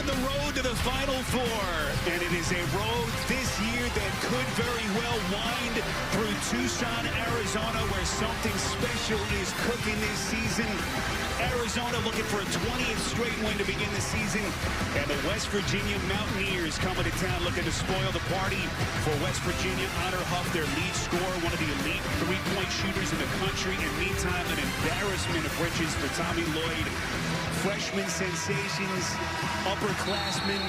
the road to the Final Four. And it is a road this year that could very well wind through Tucson, Arizona, where something special is cooking this season. Arizona looking for a 20th straight win to begin the season. And the West Virginia Mountaineers coming to town looking to spoil the party for West Virginia. Honor Huff, their lead scorer, one of the elite three-point shooters in the country. And meantime, an embarrassment of riches for Tommy Lloyd. Freshman sensations, upperclassmen,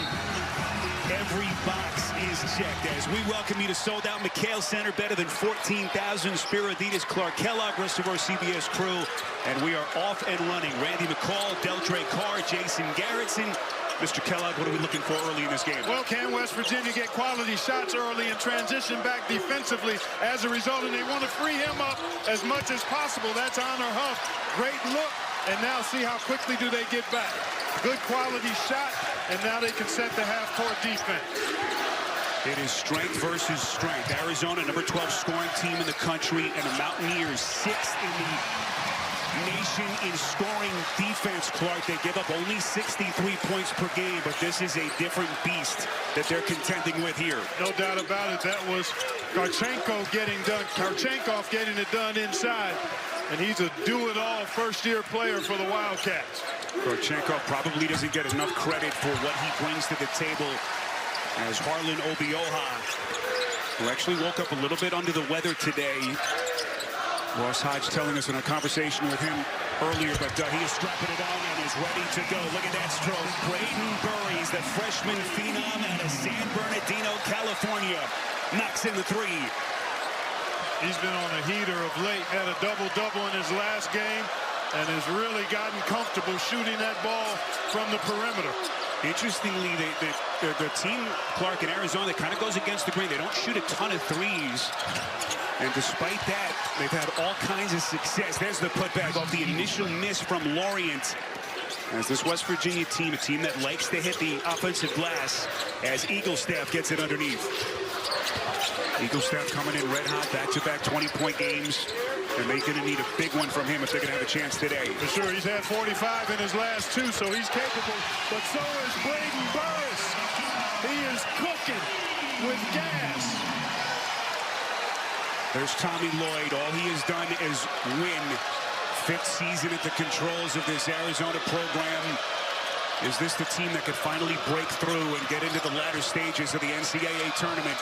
every box is checked. As we welcome you to sold-out McHale Center, better than 14,000. Spiritides, Clark Kellogg, rest of our CBS crew, and we are off and running. Randy McCall, Deltre Carr, Jason Garrettson. Mr. Kellogg, what are we looking for early in this game? Well, can West Virginia get quality shots early and transition back defensively as a result? And they want to free him up as much as possible. That's Honor Huff. Great look. And now see how quickly do they get back. Good quality shot. And now they can set the half-court defense. It is strength versus strength. Arizona, number 12 scoring team in the country. And the Mountaineers, 6th in the nation in scoring defense. Clark, they give up only 63 points per game, but this is a different beast that they're contending with here. No doubt about it. That was Karchenkov getting it done inside, and he's a do-it-all first-year player for the Wildcats. Karchenkov probably doesn't get enough credit for what he brings to the table, as Harlan Obioha, who actually woke up a little bit under the weather today. Ross Hodge telling us in a conversation with him earlier, but he is strapping it on and is ready to go. Look at that stroke. Braden Burries, the freshman phenom out of San Bernardino, California, knocks in the three. He's been on a heater of late, had a double-double in his last game, and has really gotten comfortable shooting that ball from the perimeter. Interestingly, the team, Clark, in Arizona, that kind of goes against the grain. They don't shoot a ton of threes. And despite that, they've had all kinds of success. There's the putback off the initial miss from Lorient. As this West Virginia team, a team that likes to hit the offensive glass, as Eaglestaff gets it underneath. Eaglestaff coming in red hot, back-to-back 20-point games. And they're going to need a big one from him if they're going to have a chance today. For sure, he's had 45 in his last two, so he's capable. But so is Braden Burris. He is cooking with gas. There's Tommy Lloyd. All he has done is win. 5th season at the controls of this Arizona program. Is this the team that could finally break through and get into the latter stages of the NCAA tournament?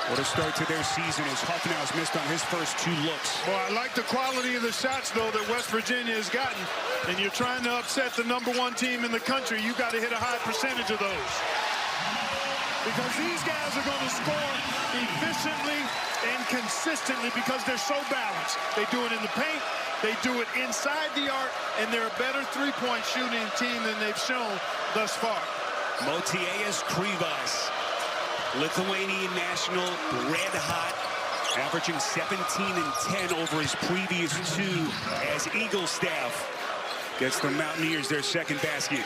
What a start to their season as Huffnau's missed on his first 2 looks. Well, I like the quality of the shots, though, that West Virginia has gotten. And you're trying to upset the #1 team in the country. You got to hit a high percentage of those. Because these guys are going to score efficiently and consistently because they're so balanced. They do it in the paint, they do it inside the arc, and they're a better three-point shooting team than they've shown thus far. Motiejas Krivas, Lithuanian national, red hot, averaging 17 and 10 over his previous 2 as Eaglestaff gets the Mountaineers their 2nd basket.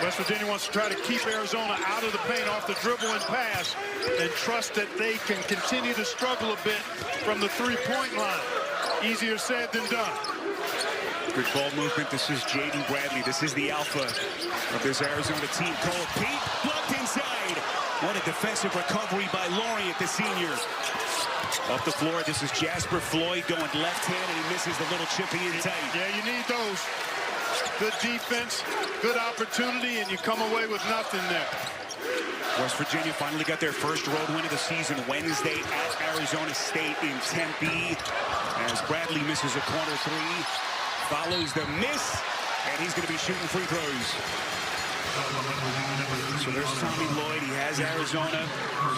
West Virginia wants to try to keep Arizona out of the paint off the dribble and pass and trust that they can continue to struggle a bit from the three-point line. Easier said than done. Good ball movement. This is Jaden Bradley. This is the alpha of this Arizona team. Cole Pete blocked inside. What a defensive recovery by Lorient, the senior. Off the floor, this is Jasper Floyd going left hand, and he misses the little chippy in tight. Yeah, you need those. Good defense, good opportunity, and you come away with nothing there. West Virginia finally got their first road win of the season Wednesday at Arizona State in Tempe. As Bradley misses a corner 3, follows the miss, and he's going to be shooting free throws. So there's Tommy Lloyd. He has Arizona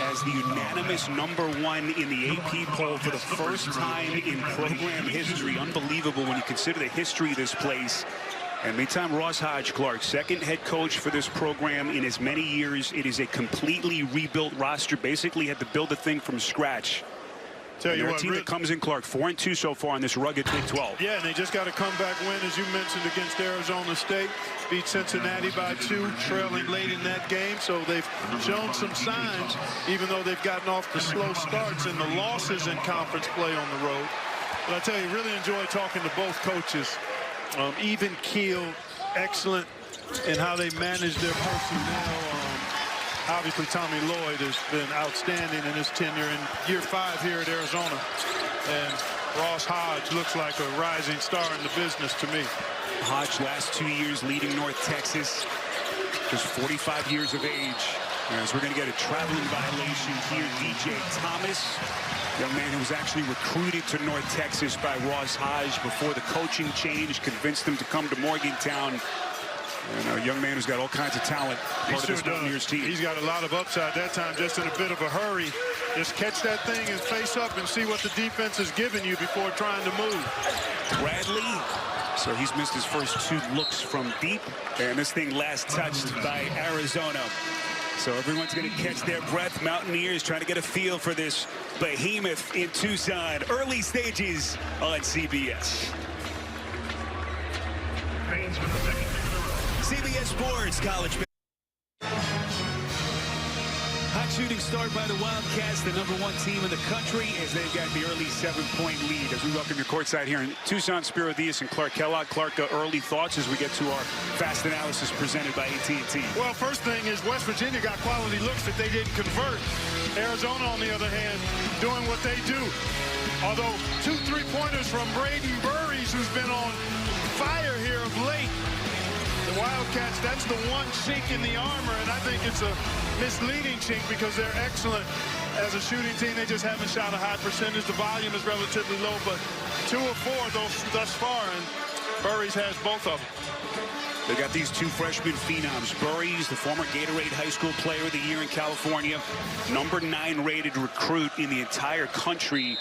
as the unanimous #1 in the AP poll for the first time in program history. Unbelievable when you consider the history of this place. And meantime, Ross Hodge, Clark, 2nd head coach for this program in as many years. It is a completely rebuilt roster. Basically had to build the thing from scratch. Tell you what, what, a team that comes in, Clark, 4-2 so far in this rugged Big 12. Yeah, and they just got a comeback win, as you mentioned, against Arizona State. Beat Cincinnati by 2, trailing late in that game. So they've shown some signs, even though they've gotten off the slow starts and the losses in conference play on the road. But I tell you, really enjoy talking to both coaches. Even keel, excellent in how they manage their personnel. Obviously, Tommy Lloyd has been outstanding in his tenure in year 5 here at Arizona. And Ross Hodge looks like a rising star in the business to me. Hodge, last 2 years leading North Texas, just 45 years of age. As we're going to get a traveling violation here, DJ Thomas, young man who was actually recruited to North Texas by Ross Hodge before the coaching change, convinced him to come to Morgantown. And a young man who's got all kinds of talent, part of this Mountaineers team. He's got a lot of upside that time, just in a bit of a hurry. Just catch that thing and face up and see what the defense is giving you before trying to move. Bradley, so he's missed his first 2 looks from deep, and this thing last touched by Arizona. So everyone's going to catch their breath. Mountaineers trying to get a feel for this behemoth in Tucson. Early stages on CBS. CBS Sports College. Hot shooting start by the Wildcats, the #1 team in the country, as they've got the early 7-point lead. As we welcome your courtside here in Tucson, Spiro Diaz and Clark Kellogg. Clark, early thoughts as we get to our fast analysis presented by AT&T. Well, first thing is West Virginia got quality looks that they didn't convert. Arizona, on the other hand, doing what they do. Although 2 3-pointers from Braden Burries, who's been on fire here of late. The Wildcats, that's the one chink in the armor, and I think it's a misleading chink because they're excellent as a shooting team. They just haven't shot a high percentage. The volume is relatively low, but 2 of 4 thus far, and Burries has both of them. They got these 2 freshman phenoms. Burries, the former Gatorade High School Player of the Year in California, #9 rated recruit in the entire country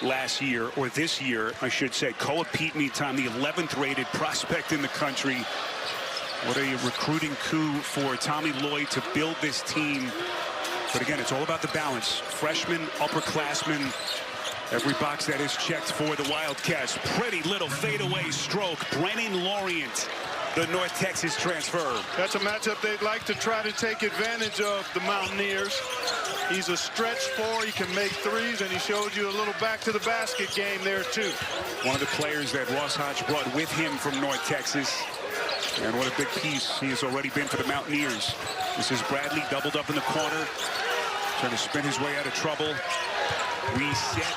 last year, or this year, I should say. Koa Pete, meantime, the 11th rated prospect in the country. What a recruiting coup for Tommy Lloyd to build this team. But again, it's all about the balance. Freshmen, upperclassmen, every box that is checked for the Wildcats. Pretty little fadeaway stroke. Brennan Lorient, the North Texas transfer. That's a matchup they'd like to try to take advantage of, the Mountaineers. He's a stretch 4. He can make threes, and he showed you a little back-to-the-basket game there, too. One of the players that Ross Hodge brought with him from North Texas. And what a big piece he has already been for the Mountaineers. This is Bradley doubled up in the corner, trying to spin his way out of trouble. Reset.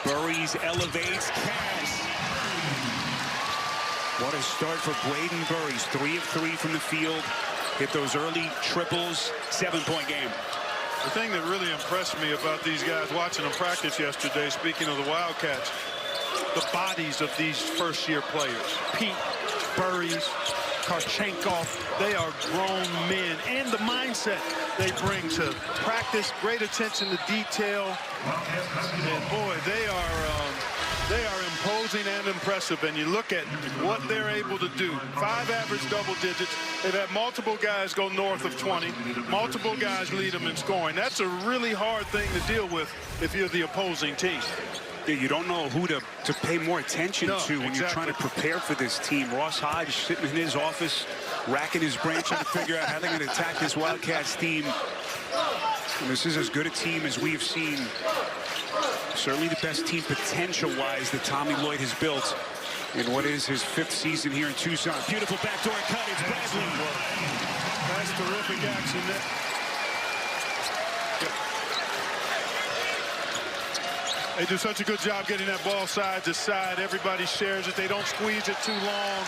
Burries elevates. Cass. What a start for Braden Burries. 3 of 3 from the field. Hit those early triples. 7-point game. The thing that really impressed me about these guys watching them practice yesterday, speaking of the Wildcats, the bodies of these first-year players. Pete, Burries, Karchenkov, they are grown men, and the mindset they bring to practice, great attention to detail, and boy, they are imposing and impressive. And you look at what they're able to do. 5 average double digits. They've had multiple guys go north of 20. Multiple guys lead them in scoring. That's a really hard thing to deal with if you're the opposing team. You don't know who to pay more attention to when you're trying to prepare for this team. Ross Hodge sitting in his office, racking his brain, trying to figure out how they're going to attack this Wildcats team. And this is as good a team as we've seen. Certainly the best team potential-wise that Tommy Lloyd has built in what is his 5th season here in Tucson. Beautiful backdoor cut. It's Bradley. That's terrific action there. They do such a good job getting that ball side to side. Everybody shares it. They don't squeeze it too long.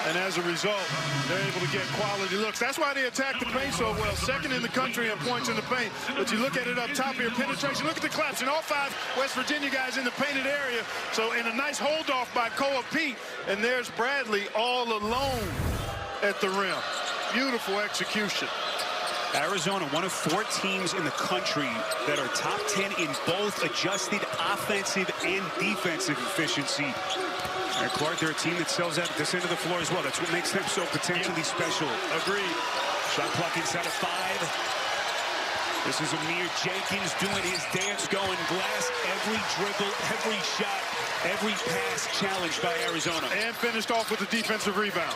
And as a result, they're able to get quality looks. That's why they attack the paint so well. 2nd in the country in points in the paint. But you look at it up top here, penetration. Look at the collapse. And all 5 West Virginia guys in the painted area. So in a nice hold-off by Koa Pete. And there's Bradley all alone at the rim. Beautiful execution. Arizona, one of 4 teams in the country that are top 10 in both adjusted offensive and defensive efficiency. And Clark, they're a team that sells out at this end of the floor as well. That's what makes them so potentially special. Agreed. Shot clock inside of 5. This is Amir Jenkins doing his dance, going glass. Every dribble, every shot, every pass challenged by Arizona. And finished off with a defensive rebound.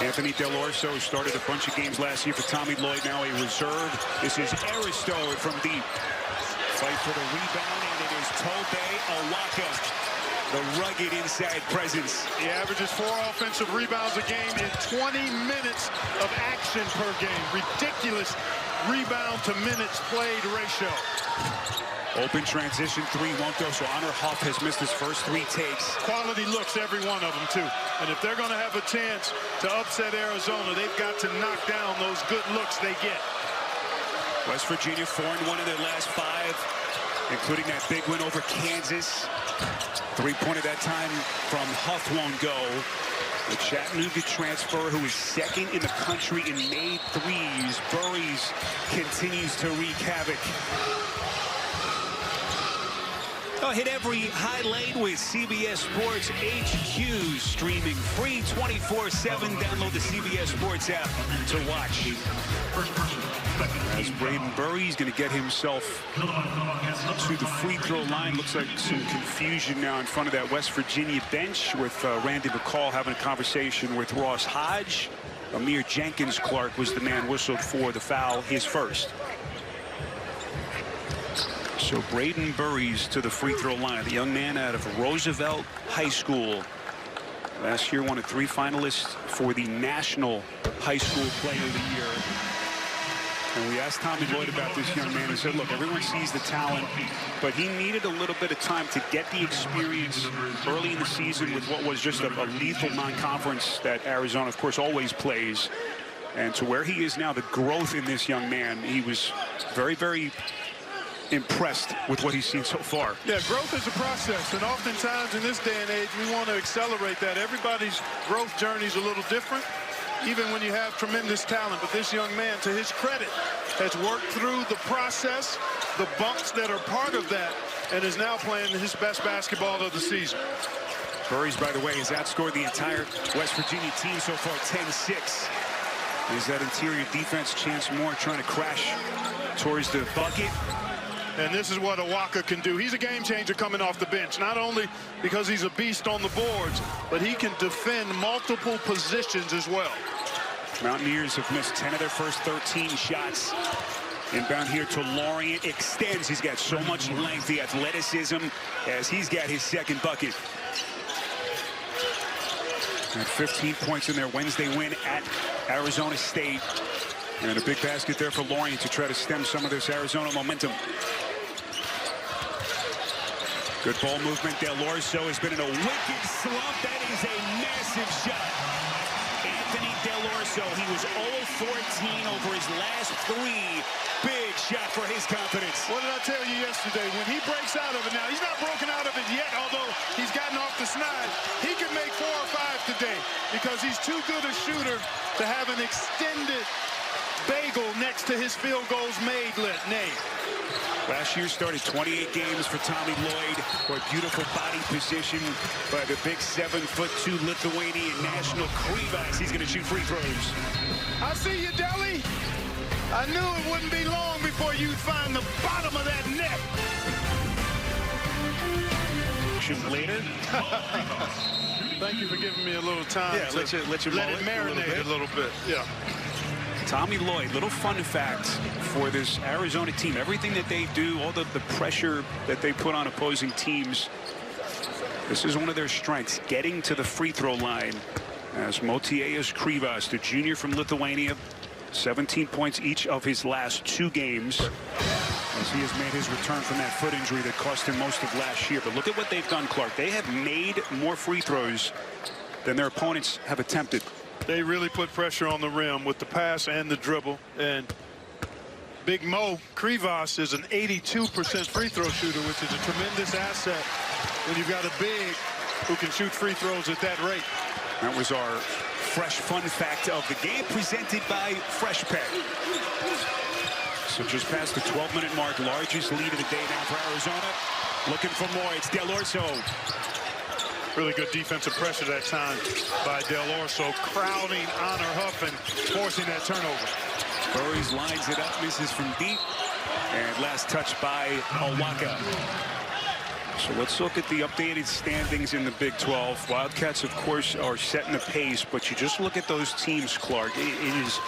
Anthony Del Orso started a bunch of games last year for Tommy Lloyd, now a reserve. This is Aristo from deep. Fight for the rebound, and it is Tobe Awaka. The rugged inside presence. He averages 4 offensive rebounds a game in 20 minutes of action per game. Ridiculous rebound to minutes played ratio. Open transition 3 won't go, so Honor Huff has missed his first 3 takes. Quality looks, every one of them, too. And if they're going to have a chance to upset Arizona, they've got to knock down those good looks they get. West Virginia 4-1 in their last 5, including that big win over Kansas. 3-pointer that time from Huff won't go. The Chattanooga transfer, who is 2nd in the country in made threes. Burries continues to wreak havoc. Oh, hit every highlight with CBS Sports HQ, streaming free 24/7. Download the CBS Sports app to watch. As Braden Burries going to get himself to the free throw line. Looks like some confusion now in front of that West Virginia bench, with Randy McCall having a conversation with Ross Hodge. Amir Jenkins Clark was the man whistled for the foul, his first. So Braden Burries to the free throw line. The young man out of Roosevelt High School. Last year one of 3 finalists for the National High School Player of the Year. And we asked Tommy Lloyd about this young man and said, look, everyone sees the talent, but he needed a little bit of time to get the experience early in the season with what was just a lethal non-conference that Arizona, of course, always plays. And to where he is now, the growth in this young man, he was very, very impressed with what he's seen so far. Yeah, growth is a process, and oftentimes in this day and age, we want to accelerate that. Everybody's growth journey is a little different, even when you have tremendous talent. But this young man, to his credit, has worked through the process, the bumps that are part of that, and is now playing his best basketball of the season. Burries, by the way, has outscored the entire West Virginia team so far 10-6. Is that interior defense, Chance Moore trying to crash towards the bucket. And this is what Awaka can do. He's a game changer coming off the bench, not only because he's a beast on the boards, but he can defend multiple positions as well. Mountaineers have missed 10 of their first 13 shots. Inbound here to Lorient, extends. He's got so much length, the athleticism, as he's got his second bucket. And 15 points in their Wednesday win at Arizona State. And a big basket there for Lorient to try to stem some of this Arizona momentum. Good ball movement. Del Orso has been in a wicked slump. That is a massive shot. Anthony Del Orso, he was 0-14 over his last 3. Big shot for his confidence. What did I tell you yesterday? When he breaks out of it now, he's not broken out of it yet, although he's gotten off the snide. He could make 4 or 5 today because he's too good a shooter to have an extended bagel next to his field goals made name. Last year started 28 games for Tommy Lloyd. For a beautiful body position by the big 7'2" Lithuanian national Krivas. He's going to shoot free throws. I see you, Deli. I knew it wouldn't be long before you'd find the bottom of that net. Shoot later. Thank you for giving me a little time. Yeah, let it marinate a little bit. Yeah. Tommy Lloyd, little fun fact for this Arizona team. Everything that they do, all the pressure that they put on opposing teams, this is one of their strengths, getting to the free throw line. As Motiejus Krivas, the junior from Lithuania, 17 points each of his last 2 games, as he has made his return from that foot injury that cost him most of last year. But look at what they've done, Clark. They have made more free throws than their opponents have attempted. They really put pressure on the rim with the pass and the dribble. And Big Mo Krivas is an 82% free throw shooter, which is a tremendous asset when you've got a big who can shoot free throws at that rate. That was our fresh fun fact of the game, presented by Fresh Pet. So just past the 12-minute mark, largest lead of the day now for Arizona. Looking for more. It's Del Orso. Really good defensive pressure that time by Del Orso, crowding Honor Huff and forcing that turnover. Burries lines it up, misses from deep, and last touch by Awaka. So let's look at the updated standings in the Big 12. Wildcats, of course, are setting the pace, but you just look at those teams, Clark. It is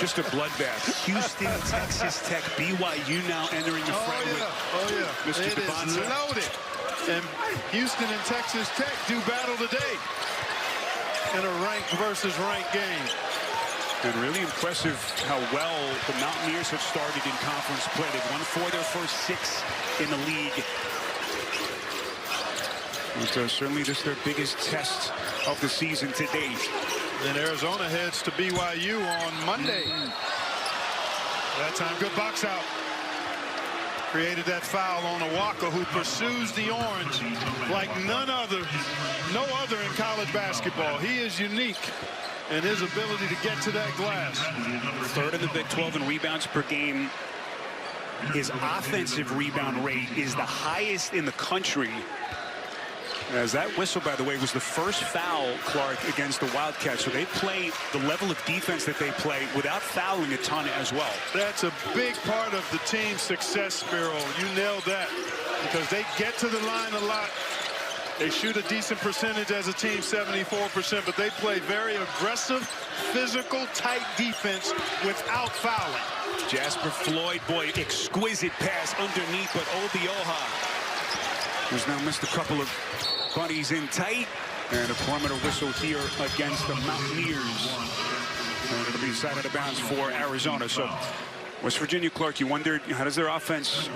just a bloodbath. Houston, Texas Tech, BYU now entering the fray with Mr. Devonta. It is loaded. And Houston and Texas Tech do battle today in a ranked versus ranked game. And really impressive how well the Mountaineers have started in conference play. They've won 4 of their first 6 in the league. But, certainly this is their biggest test of the season to date. Then Arizona heads to BYU on Monday. That time, good box out. Created that foul on Awaka, who pursues the orange like no other in college basketball. He is unique in his ability to get to that glass. 3rd in the Big 12 in rebounds per game. His offensive rebound rate is the highest in the country. As that whistle, by the way, was the first foul, Clark, against the Wildcats. So they play the level of defense that they play without fouling a ton as well. That's a big part of the team's success, Spiro. You nailed that, because they get to the line a lot. They shoot a decent percentage as a team, 74%, but they play very aggressive, physical, tight defense without fouling. Jasper Floyd, boy, exquisite pass underneath, but Obioha, who's now missed a couple of bunnies in tight, and a perimeter whistle here against the Mountaineers. And it'll be side out of bounds for Arizona. So West Virginia, Clark, you wondered, how does their offense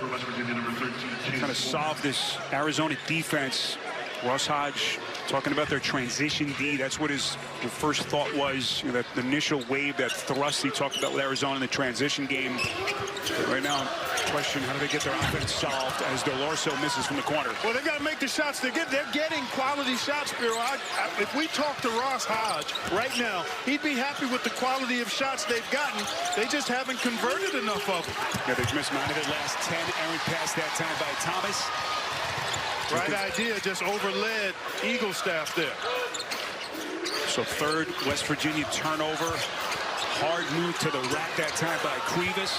kind of solve this Arizona defense? Ross Hodge talking about their transition D. That's what the first thought was, that initial wave, that thrust he talked about with Arizona in the transition game. But right now, question, how do they get their offense solved as Delorso misses from the corner? Well, they got to make the shots. They're getting quality shots, Spiro. If we talk to Ross Hodge right now, he'd be happy with the quality of shots they've gotten. They just haven't converted enough of them. Yeah, they've missed 9 of their last 10. Errant pass that time by Thomas. Right idea, just overled Eagle staff there. So 3rd West Virginia turnover. Hard move to the rack that time by Krivas.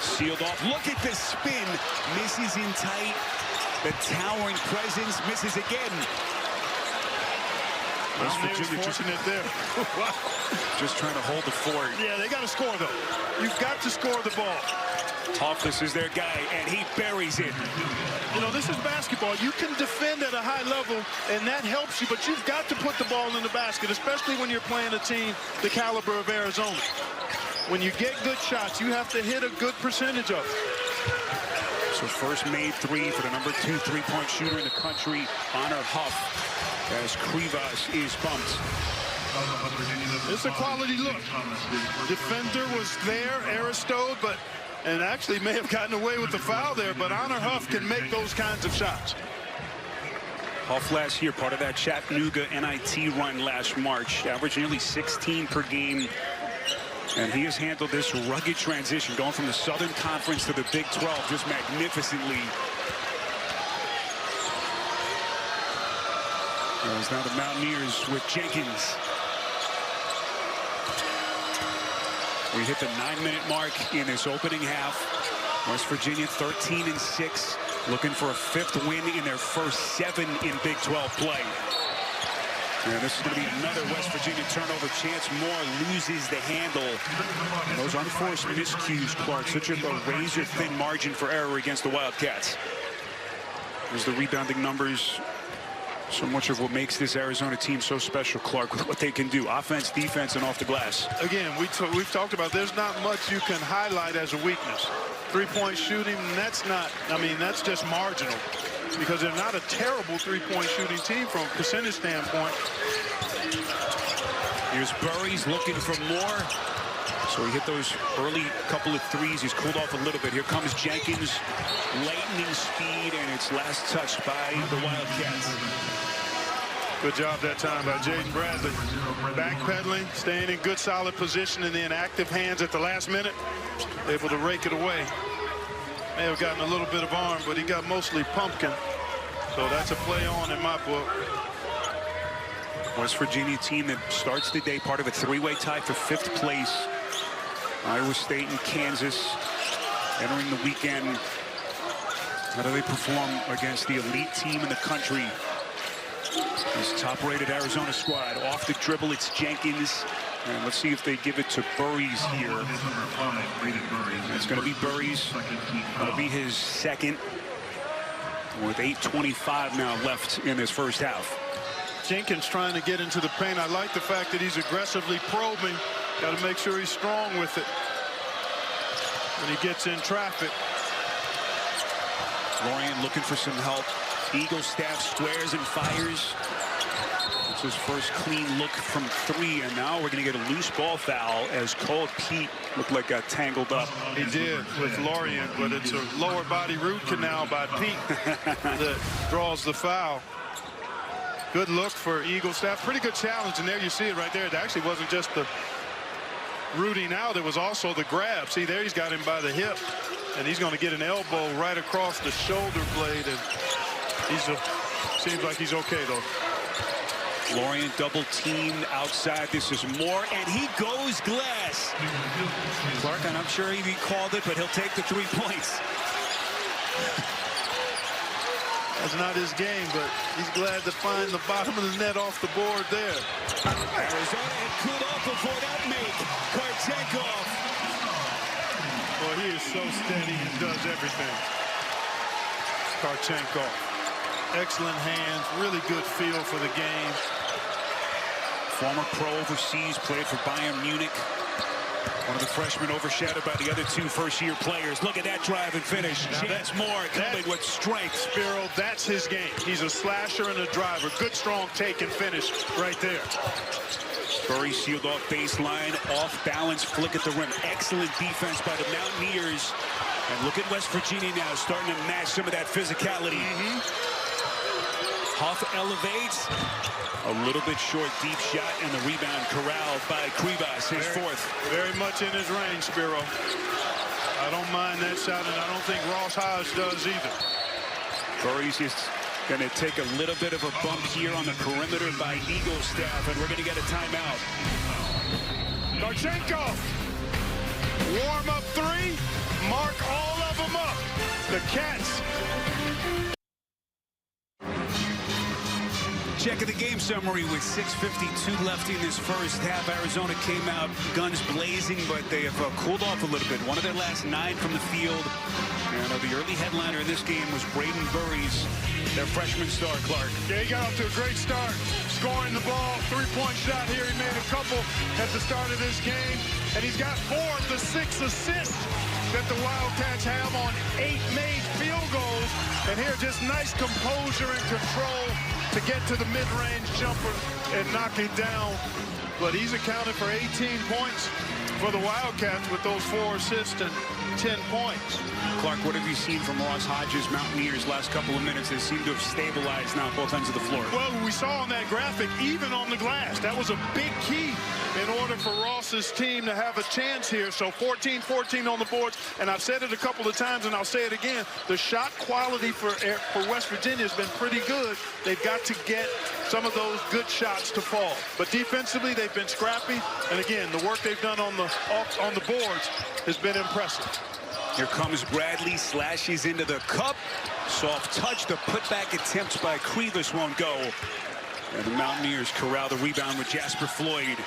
Sealed off. Look at the spin. Misses in tight. The towering presence misses again. West Virginia fortunate there. Just trying to hold the fort. Yeah, they got to score, though. You've got to score the ball. Hoffus is their guy, and he buries it. You know, this is basketball. You can defend at a high level, and that helps you, but you've got to put the ball in the basket, especially when you're playing a team the caliber of Arizona. When you get good shots, you have to hit a good percentage of it. So first made 3 for the number 2 3-point shooter in the country, Honor Huff, as Krivas is bumped. It's a quality look. Defender was there, Aristode, and actually may have gotten away with the foul there, but Honor Huff can make those kinds of shots. Huff last year, part of that Chattanooga NIT run last March, averaged nearly 16 per game. And he has handled this rugged transition, going from the Southern Conference to the Big 12 just magnificently. It's now the Mountaineers with Jenkins. We hit the 9-minute mark in this opening half. West Virginia 13-6, looking for a 5th win in their first 7 in Big 12 play. And this is going to be another West Virginia turnover. Chance Moore loses the handle. And those unforced miscues, Clark, such a razor-thin margin for error against the Wildcats. There's the rebounding numbers. So much of what makes this Arizona team so special, Clark, with what they can do. Offense, defense, and off the glass. Again, we've talked about there's not much you can highlight as a weakness. 3-point shooting, that's not, that's just marginal. Because they're not a terrible 3-point shooting team from a percentage standpoint. Here's Burries looking for more. So he hit those early couple of threes. He's cooled off a little bit. Here comes Jenkins, lightning speed, and it's last touched by the Wildcats. Good job that time by Jaden Bradley. Backpedaling, staying in good solid position in the inactive hands at the last minute. Able to rake it away. May have gotten a little bit of arm, but he got mostly pumpkin. So that's a play on in my book. West Virginia team that starts the day part of a 3-way tie for 5th place. Iowa State and Kansas entering the weekend. How do they perform against the elite team in the country? This top-rated Arizona squad. Off the dribble, it's Jenkins. And let's see if they give it to Burries here. It's going to be Burries. That'll be his 2nd. with 8:25 now left in this first half. Jenkins trying to get into the paint. I like the fact that he's aggressively probing. Got to make sure he's strong with it when he gets in traffic. Lorian looking for some help. Eagle staff squares and fires. It's his first clean look from three, and now we're going to get a loose ball foul as Cole Pete looked like got tangled up. He did with Lorian, but it's a lower body root canal by Pete that draws the foul. Good look for Eagle staff. Pretty good challenge, and there you see it right there. It actually wasn't just the rooting out, it was also the grab. See there, he's got him by the hip, and he's going to get an elbow right across the shoulder blade, and seems like he's okay though. Lorian double teamed outside. This is Moore, and he goes glass. Clark, and I'm sure he called it, but he'll take the 3 points. That's not his game, but he's glad to find the bottom of the net off the board there. Arizona had cooled off before that make. Karchenkov. Boy, he is so steady and does everything. Karchenkov. Excellent hands, really good feel for the game. Former pro overseas, played for Bayern Munich. One of the freshmen overshadowed by the other two first-year players. Look at that drive and finish. Chance Moore coming with strength. Spiro, that's his game. He's a slasher and a driver. Good, strong take and finish right there. Curry sealed off baseline, off balance, flick at the rim. Excellent defense by the Mountaineers. And look at West Virginia now, starting to match some of that physicality. Huff elevates. A little bit short, deep shot, and the rebound corralled by Krivas, his fourth. Very much in his range, Spiro. I don't mind that shot, and I don't think Ross Hodge does either. Curry's just going to take a little bit of a bump here on the perimeter by Eagle staff, and we're going to get a timeout. Karchenkov, warm up three, mark all of them up. The Cats. Check of the game summary with 6:52 left in this first half. Arizona came out guns blazing, but they have cooled off a little bit. One of their last 9 from the field. And the early headliner in this game was Braden Burries, their freshman star, Clark. Yeah, he got off to a great start. Scoring the ball, 3-point shot here. He made a couple at the start of this game. And he's got 4 of the 6 assists that the Wildcats have on 8 made field goals. And here, just nice composure and control to get to the mid-range jumper and knock it down. But he's accounted for 18 points for the Wildcats with those 4 assists and 10 points. Clark, what have you seen from Ross Hodges' Mountaineers last couple of minutes? They seem to have stabilized now both ends of the floor. Well, we saw on that graphic, even on the glass, that was a big key in order for Ross's team to have a chance here. So 14-14 on the boards, and I've said it a couple of times, and I'll say it again. The shot quality for West Virginia has been pretty good. They've got to get some of those good shots to fall. But defensively, they've been scrappy, and again, the work they've done on the boards has been impressive. Here comes Bradley, slashes into the cup. Soft touch, the putback attempts by Krivas won't go. And the Mountaineers corral the rebound with Jasper Floyd.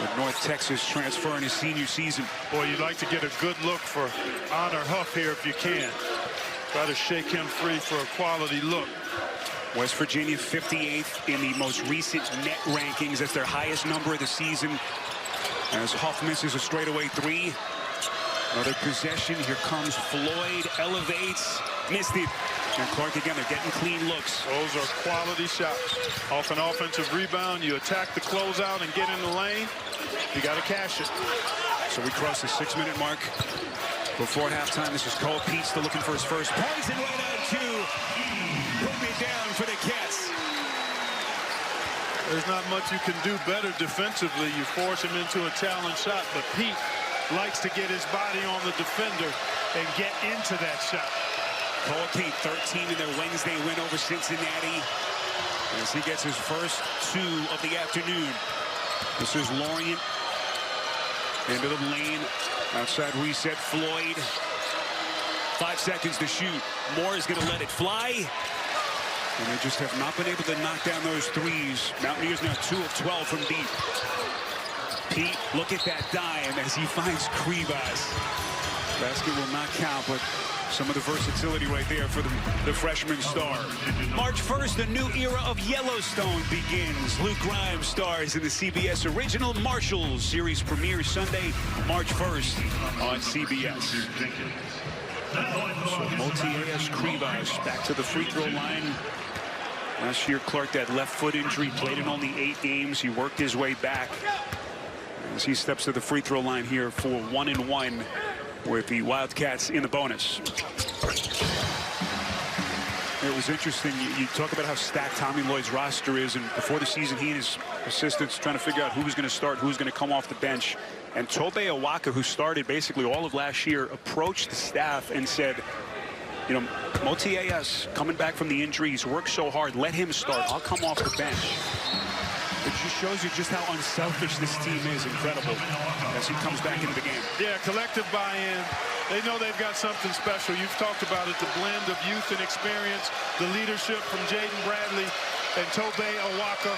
The North Texas transfer in his senior season. Boy, you'd like to get a good look for Honor Huff here if you can. Try to shake him free for a quality look. West Virginia 58th in the most recent net rankings. That's their highest number of the season. As Huff misses a straightaway 3. Another possession. Here comes Floyd. Elevates. Missed it. And Clark again, they're getting clean looks. Those are quality shots. Off an offensive rebound, you attack the closeout and get in the lane. You got to cash it. So we cross the 6-minute mark before halftime. This is Cole Pete still looking for his first points, and right out to put me down for the Cats. There's not much you can do better defensively. You force him into a challenge shot, but Pete likes to get his body on the defender and get into that shot. Cole Pete, 13 in their Wednesday win over Cincinnati, as he gets his first 2 of the afternoon. This is Lorian into the lane, outside reset. Floyd, 5 seconds to shoot. Moore is going to let it fly, and they just have not been able to knock down those threes. Mountaineers now 2 of 12 from deep. Pete, look at that dime as he finds Krivas. Basket will not count, but Some of the versatility right there for the freshman star. March 1st, a new era of Yellowstone begins. Luke Grimes stars in the CBS original. Marshall series premiere Sunday, March 1st on CBS. So Motias Krivas back to the free throw line. Last year, Clark, that left foot injury, played in only 8 games. He worked his way back as he steps to the free throw line here for 1-1 with the Wildcats in the bonus. It was interesting. You talk about how stacked Tommy Lloyd's roster is, and before the season, he and his assistants trying to figure out who was going to start, who was going to come off the bench. And Tobe Awaka, who started basically all of last year, approached the staff and said, you know, Motias coming back from the injury, he's worked so hard, let him start. I'll come off the bench. It just shows you just how unselfish this team is. Incredible as he comes back into the game. Yeah, collective buy-in. They know they've got something special. You've talked about it, the blend of youth and experience, the leadership from Jaden Bradley and Tobe Awaka,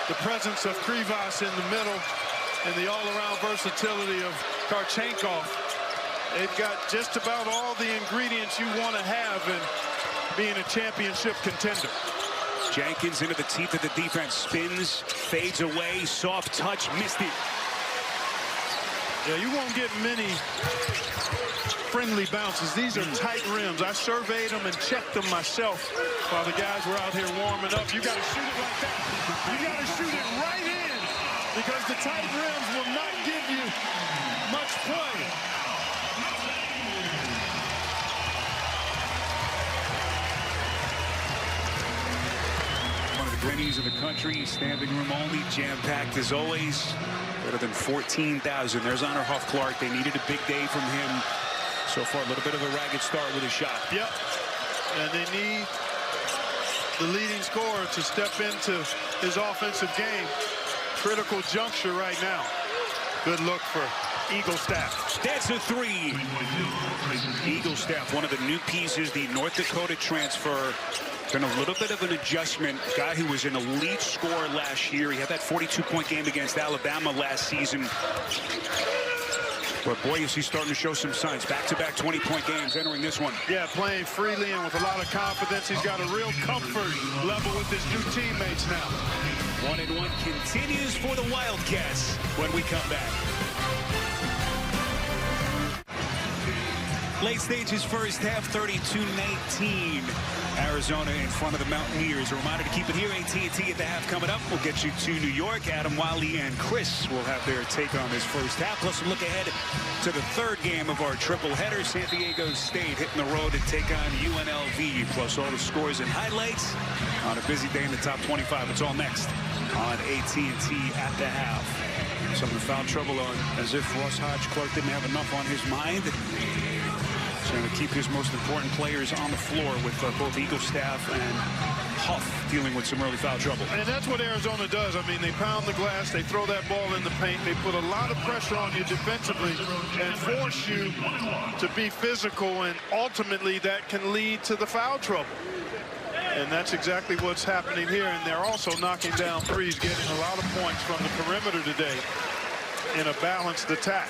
the presence of Krivas in the middle, and the all-around versatility of Karchenkov. They've got just about all the ingredients you want to have in being a championship contender. Jenkins into the teeth of the defense, spins, fades away, soft touch, missed it. Yeah, you won't get many friendly bounces. These are tight rims. I surveyed them and checked them myself while the guys were out here warming up. You got to shoot it like that. You got to shoot it right in because the tight rims will not give you much play. Grinnies of the country, standing room only, jam-packed as always. Better than 14,000. There's Honor Huff Clark. They needed a big day from him. So far, a little bit of a ragged start with a shot. Yep. And they need the leading scorer to step into his offensive game. Critical juncture right now. Good look for Eaglestaff. That's a 3. Eaglestaff, one of the new pieces, the North Dakota transfer. Been a little bit of an adjustment. Guy who was an elite scorer last year. He had that 42-point game against Alabama last season. But boy, is he starting to show some signs. Back-to-back 20-point games entering this one. Yeah, playing freely and with a lot of confidence. He's got a real comfort level with his new teammates now. 1-1 continues for the Wildcats when we come back. Late stages first half, 32-19. Arizona in front of the Mountaineers. A reminder to keep it here. AT&T at the half coming up. We'll get you to New York. Adam Wiley and Chris will have their take on this first half. Plus a look ahead to the third game of our triple header. San Diego State hitting the road to take on UNLV. Plus all the scores and highlights on a busy day in the top 25. It's all next on AT&T at the half. Some of the foul trouble on as if Ross Hodge Clark didn't have enough on his mind. Trying to keep his most important players on the floor with both Eaglestaff and Huff dealing with some early foul trouble. And that's what Arizona does. I mean, they pound the glass, they throw that ball in the paint, they put a lot of pressure on you defensively and force you to be physical, and ultimately that can lead to the foul trouble. And that's exactly what's happening here. And they're also knocking down threes, getting a lot of points from the perimeter today in a balanced attack.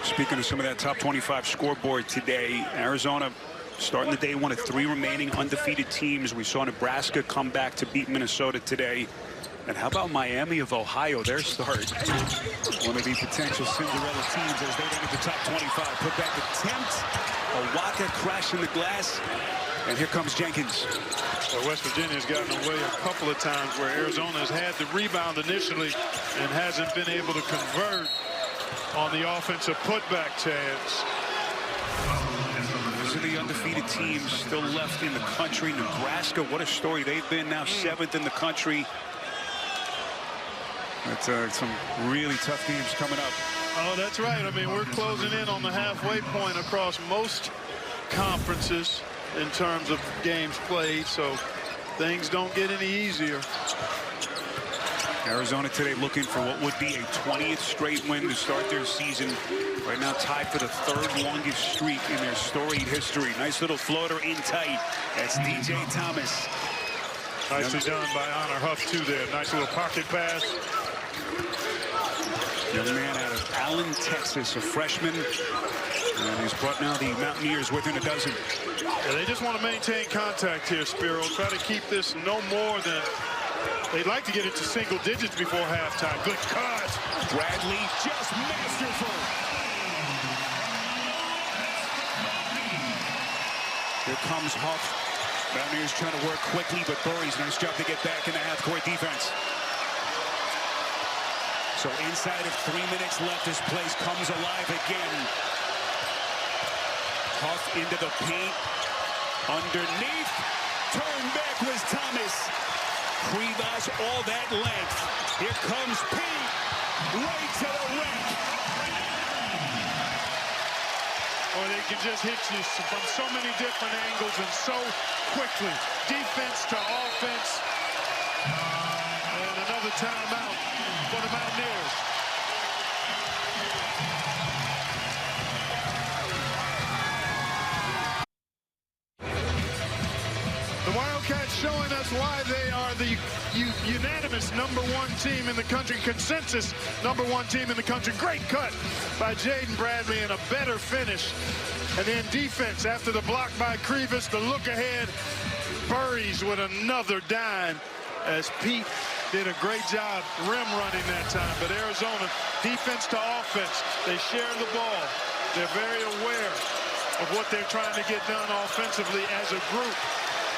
Speaking of some of that top 25 scoreboard today, Arizona starting the day one of 3 remaining undefeated teams. We saw Nebraska come back to beat Minnesota today. And how about Miami of Ohio, their start? One of the potential Cinderella teams as they enter the top 25. Put back attempt. Awaka crashing the glass. And here comes Jenkins. Well, West Virginia's gotten away a couple of times where Arizona has had the rebound initially and hasn't been able to convert on the offensive putback chance. These are the undefeated teams still left in the country. Nebraska, what a story. They've been now 7th in the country. That's some really tough games coming up. Oh, that's right. I mean, we're closing in on the halfway point across most conferences in terms of games played, so things don't get any easier. Arizona today looking for what would be a 20th straight win to start their season. Right now tied for the 3rd longest streak in their storied history. Nice little floater in tight. That's DJ Thomas. Nicely done by Honor Huff too there. Nice little pocket pass. Young man out of Allen, Texas, a freshman. And he's brought now the Mountaineers within a dozen. Yeah, they just want to maintain contact here, Spiro. Try to keep this no more than... They'd like to get into single digits before halftime. Good cut. Bradley just masterful. Here comes Huff. Mountaineers trying to work quickly, but Burry's nice job to get back in the half-court defense. So inside of 3 minutes left, this place comes alive again. Huff into the paint. Underneath. Turn back was Thomas. Krivas all that length. Here comes Pete. Right to the rack. Or they can just hit you from so many different angles and so quickly. Defense to offense. And another timeout for the Mountaineers. The Wildcats showing us why they are the unanimous #1 team in the country, consensus #1 team in the country. Great cut by Jaden Bradley and a better finish. And then defense after the block by Krivas, the look ahead. Burries with another dime as Pete did a great job rim running that time. But Arizona, defense to offense, they share the ball. They're very aware of what they're trying to get done offensively as a group.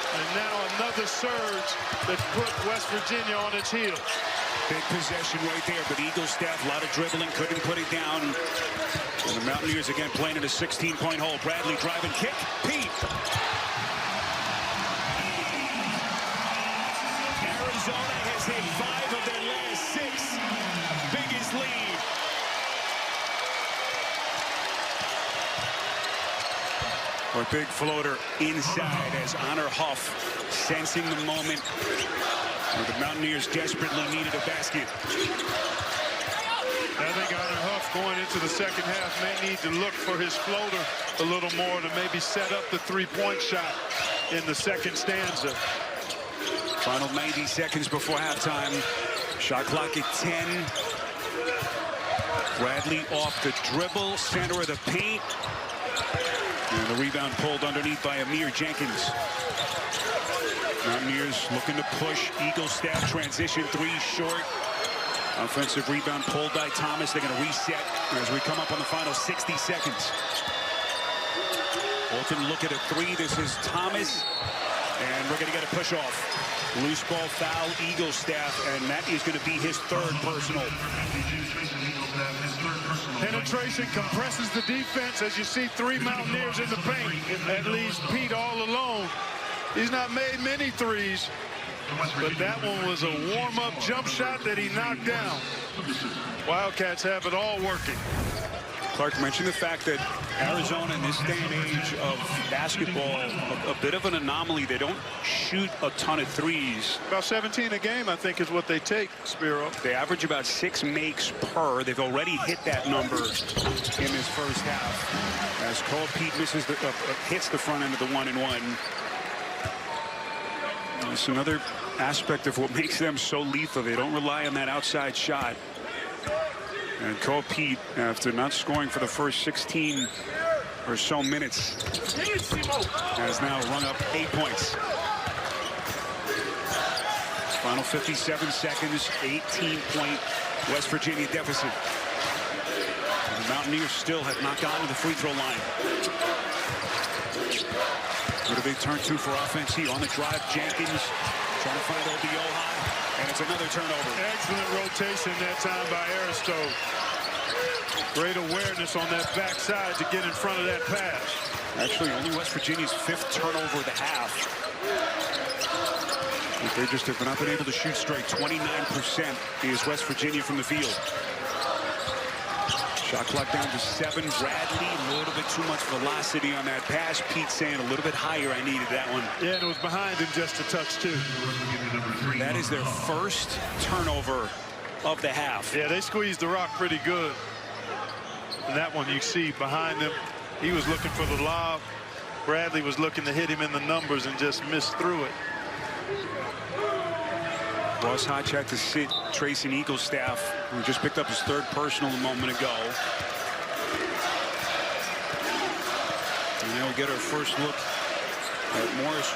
And now another surge that put West Virginia on its heels. Big possession right there, but Eagles staff, a lot of dribbling, couldn't put it down. And the Mountaineers again playing in a 16-point hole. Bradley driving kick. Pete. Arizona has hit 5 of their last 6. Biggest lead. A big floater inside as Honor Huff sensing the moment where the Mountaineers desperately needed a basket. I think Honor Huff going into the second half may need to look for his floater a little more to maybe set up the three-point shot in the second stanza. Final 90 seconds before halftime. Shot clock at 10. Bradley off the dribble, center of the paint. And the rebound pulled underneath by Amir Jenkins. Mountaineers looking to push. Eagles staff transition 3 short. Offensive rebound pulled by Thomas. They're going to reset as we come up on the final 60 seconds. Bolton look at a 3. This is Thomas. And we're going to get a push off. Loose ball foul, Eagles staff, and that is going to be his 3rd personal. Penetration compresses the defense as you see 3 Mountaineers in the paint. That leaves Pete all alone. He's not made many threes, but that one was a warm-up jump shot that he knocked down. Wildcats have it all working. Clark mentioned the fact that Arizona in this day and age of basketball, a bit of an anomaly. They don't shoot a ton of threes. About 17 a game, I think, is what they take, Spiro. They average about 6 makes per. They've already hit that number in this first half. As Cole Pete misses hits the front end of the 1-and-1. It's another aspect of what makes them so lethal. They don't rely on that outside shot. And Cole Pete, after not scoring for the first 16 or so minutes, has now run up 8 points. Final 57 seconds, 18-point West Virginia deficit. And the Mountaineers still have not gotten to the free throw line. With a big turn 2 for offense here on the drive. Jenkins trying to find Obioha. And it's another turnover. Excellent rotation that time by Aristo. Great awareness on that backside to get in front of that pass. Actually, only West Virginia's 5th turnover of the half. They just have not been able to shoot straight. 29% is West Virginia from the field. Shot clock down to 7. Bradley, a little bit too much velocity on that pass. Pete saying a little bit higher. I needed that one. Yeah, and it was behind him just a touch, too. That is their first turnover of the half. Yeah, they squeezed the rock pretty good. And that one you see behind him. He was looking for the lob. Bradley was looking to hit him in the numbers and just missed through it. Ross Hodge had to sit Tracy Eaglestaff, who just picked up his third personal a moment ago. And now we get our first look at Morris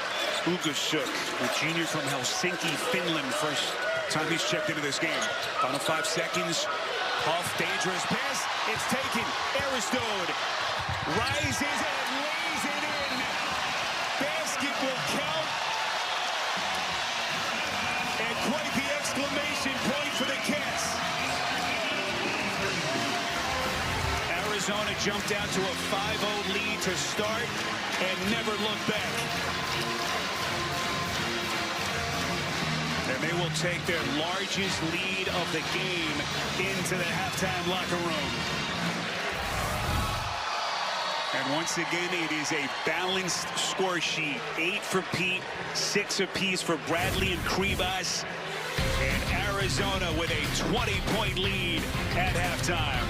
Ugasuk, a junior from Helsinki, Finland. First time he's checked into this game. Final 5 seconds. Huff, dangerous pass. It's taken. Aristode rises and lays it in. Basket will count. And quite the exclamation point for the Cats. Arizona jumped out to a 5-0 lead to start and never looked back. And they will take their largest lead of the game into the halftime locker room. And once again, it is a balanced score sheet. 8 for Pete, 6 apiece for Bradley and Krivas. And Arizona with a 20-point lead at halftime.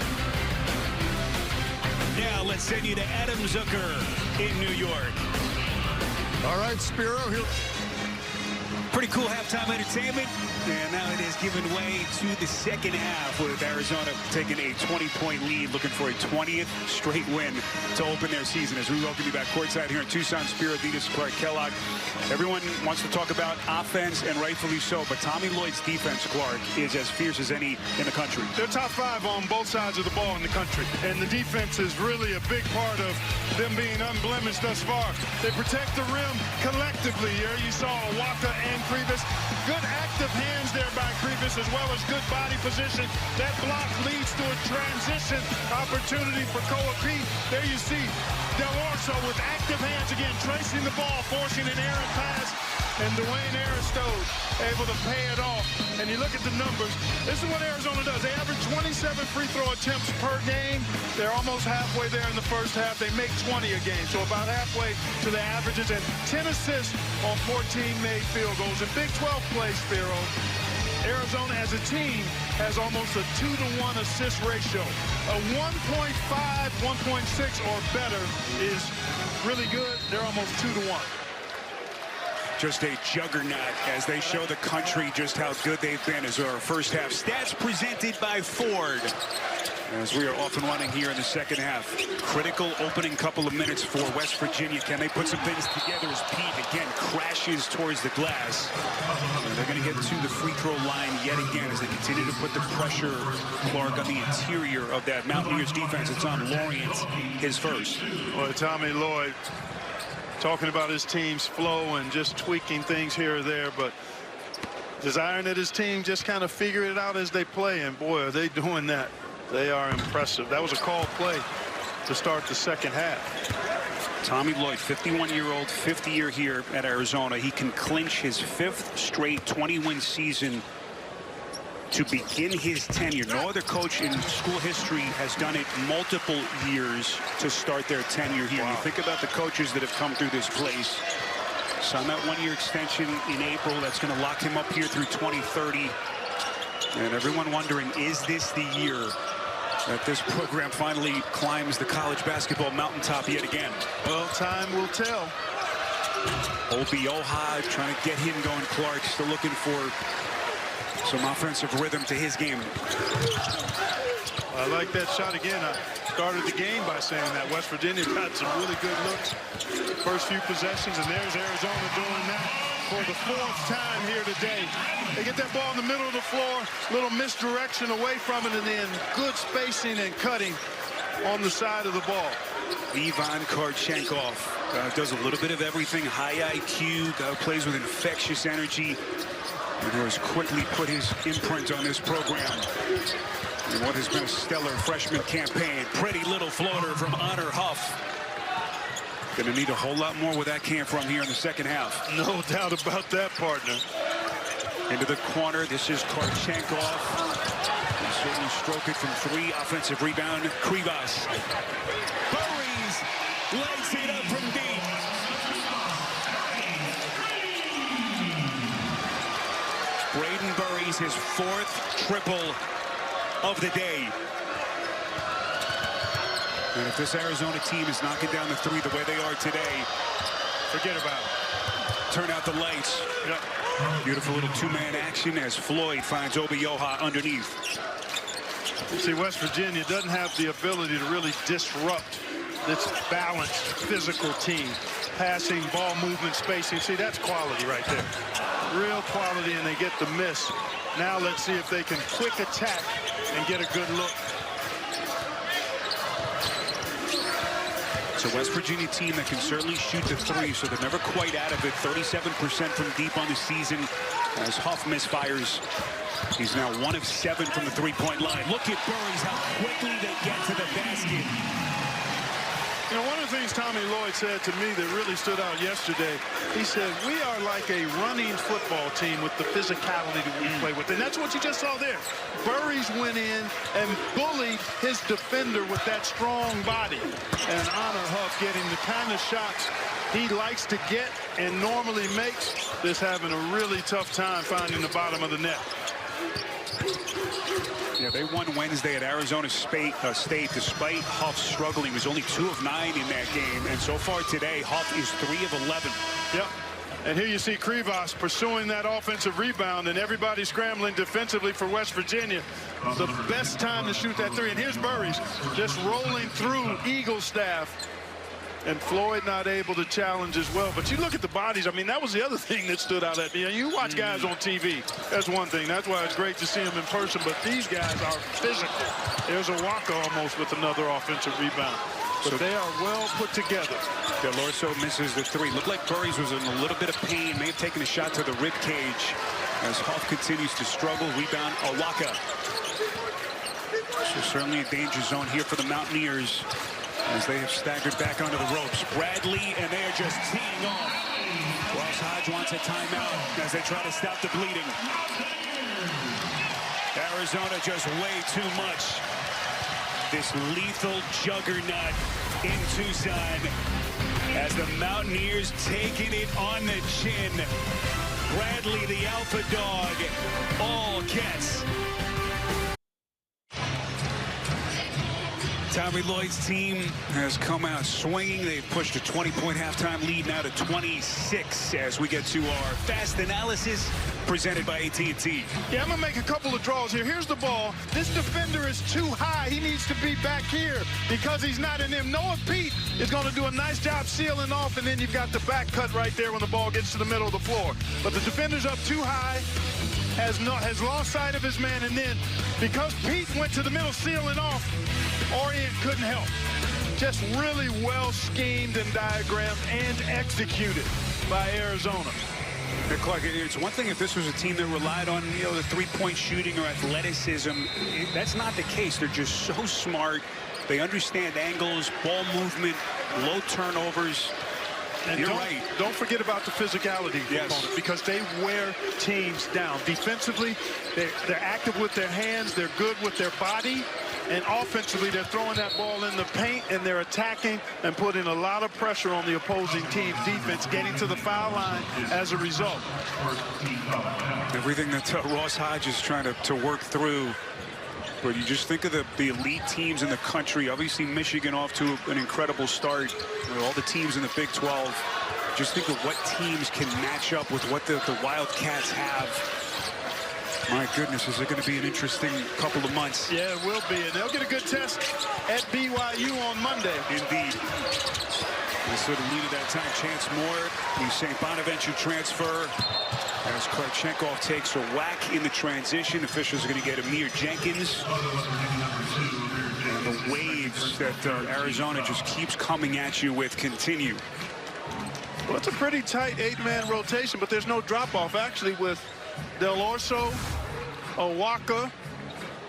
Now let's send you to Adam Zucker in New York. All right, Spiro. Pretty cool halftime entertainment. And now it is giving way to the second half with Arizona taking a 20-point lead, looking for a 20th straight win to open their season. As we welcome you back courtside here in Tucson, Spiro Dedes, Clark Kellogg. Everyone wants to talk about offense, and rightfully so, but Tommy Lloyd's defense, Clark, is as fierce as any in the country. They're top 5 on both sides of the ball in the country, and the defense is really a big part of them being unblemished thus far. They protect the rim collectively. Here you saw Waka and Krivas. Good active hands there by Krivas, as well as good body position. That block leads to a transition opportunity for Koa Pete. There you see Del Orso with active hands again, tracing the ball, forcing an errant pass, and Dwayne Aristode able to pay it off. And you look at the numbers. This is what Arizona does. They average 27 free throw attempts per game. They're almost halfway there in the first half. They make 20 a game, so about halfway to the averages, and 10 assists on 14 made field goals. In Big 12 play, Spiro, Arizona as a team has almost a 2-to-1 assist ratio. A 1.5, 1.6 or better is really good. They're almost 2-to-1. Just a juggernaut as they show the country just how good they've been as our first half stats presented by Ford. As we are off and running here in the second half. Critical opening couple of minutes for West Virginia. Can they put some things together as Pete again crashes towards the glass? And they're going to get to the free throw line yet again as they continue to put the pressure, Clark, on the interior of that Mountaineers defense. It's on Lorient, his first. Well, Tommy Lloyd talking about his team's flow and just tweaking things here or there, but desiring that his team just kind of figure it out as they play, and boy, are they doing that. They are impressive. That was a called play to start the second half. Tommy Lloyd, 51-year-old, 50-year here at Arizona. He can clinch his 5th straight 20-win season to begin his tenure. No other coach in school history has done it multiple years to start their tenure here. Wow. You think about the coaches that have come through this place. Signed that 1-year extension in April. That's going to lock him up here through 2030. And everyone wondering, is this the year that this program finally climbs the college basketball mountaintop yet again? Well, time will tell. Obi Oha trying to get him going. Clark still looking for some offensive rhythm to his game. I like that shot again. I started the game by saying that West Virginia got some really good looks first few possessions, and there's Arizona doing that for the 4th time here today. They get that ball in the middle of the floor, little misdirection away from it, and then good spacing and cutting on the side of the ball. Ivan Karchenkov does a little bit of everything. High IQ, plays with infectious energy, and has quickly put his imprint on this program in what has been a stellar freshman campaign. Pretty little floater from Honor Huff. Going to need a whole lot more where that came from here in the second half. No doubt about that, partner. Into the corner. This is Karchenkov. He'll certainly stroke it from 3. Offensive rebound. Krivas. Burries lights it up from deep. Braden Burries, his 4th triple of the day. And if this Arizona team is knocking down the 3 the way they are today, forget about it. Turn out the lights. Yeah. Beautiful little two-man action as Floyd finds Obi-Yoha underneath. You see, West Virginia doesn't have the ability to really disrupt this balanced physical team. Passing, ball movement, spacing. See, that's quality right there. Real quality, and they get the miss. Now let's see if they can quick attack and get a good look. It's a West Virginia team that can certainly shoot the three, so they're never quite out of it. 37% from deep on the season as Huff misfires. He's now 1 of 7 from the three-point line. Look at Burns, how quickly they get to the basket. You know, one of the things Tommy Lloyd said to me that really stood out yesterday, he said, we are like a running football team with the physicality that we play with. And that's what you just saw there. Burries went in and bullied his defender with that strong body. And Honor Huff getting the kind of shots he likes to get and normally makes. Just having a really tough time finding the bottom of the net. Yeah, they won Wednesday at Arizona State despite Huff struggling. He was only 2 of 9 in that game. And so far today, Huff is 3 of 11. Yep. And here you see Krivas pursuing that offensive rebound, and everybody scrambling defensively for West Virginia. The best time to shoot that three. And here's Burries just rolling through Eagle staff. And Floyd not able to challenge as well. But you look at the bodies. I mean, that was the other thing that stood out at me. You watch guys on TV. That's one thing. That's why it's great to see them in person. But these guys are physical. There's a Waka almost with another offensive rebound. But so they are well put together. Delorso misses the three. Looked like Burries was in a little bit of pain. May have taken a shot to the rib cage as Huff continues to struggle. Rebound, Waka. So certainly a danger zone here for the Mountaineers as they have staggered back onto the ropes. Bradley, and they are just teeing off. Ross Hodge wants a timeout as they try to stop the bleeding. Arizona just way too much. This lethal juggernaut in Tucson as the Mountaineers taking it on the chin. Bradley, the alpha dog, all gets. Tommy Lloyd's team has come out swinging. They've pushed a 20-point halftime lead now to 26 as we get to our fast analysis presented by AT&T. Yeah, I'm going to make a couple of draws here. Here's the ball. This defender is too high. He needs to be back here because he's not in him. Noah Pete is going to do a nice job sealing off, and then you've got the back cut right there when the ball gets to the middle of the floor. But the defender's up too high, has lost sight of his man, and then because Pete went to the middle sealing off, Orient couldn't help. Just really well schemed and diagrammed and executed by Arizona. Yeah, Clark, it's one thing if this was a team that relied on, the three-point shooting or athleticism. That's not the case. They're just so smart. They understand angles, ball movement, low turnovers. And you're right. Don't forget about the physicality component, because they wear teams down. Defensively, they're active with their hands. They're good with their body. And offensively, they're throwing that ball in the paint, and they're attacking and putting a lot of pressure on the opposing team's defense, getting to the foul line as a result. Everything that Ross Hodge is trying to work through. But you just think of the elite teams in the country. Obviously, Michigan off to an incredible start with all the teams in the Big 12. Just think of what teams can match up with what the Wildcats have. My goodness, is it going to be an interesting couple of months? Yeah, it will be. And they'll get a good test at BYU on Monday. Indeed. They sort of lead at that time. Chance Moore, the St. Bonaventure transfer. As Karchenkov takes a whack in the transition, officials are going to get Amir Jenkins. And the waves that Arizona just keeps coming at you with continue. Well, it's a pretty tight 8-man rotation, but there's no drop-off actually with Del Orso, Owaka,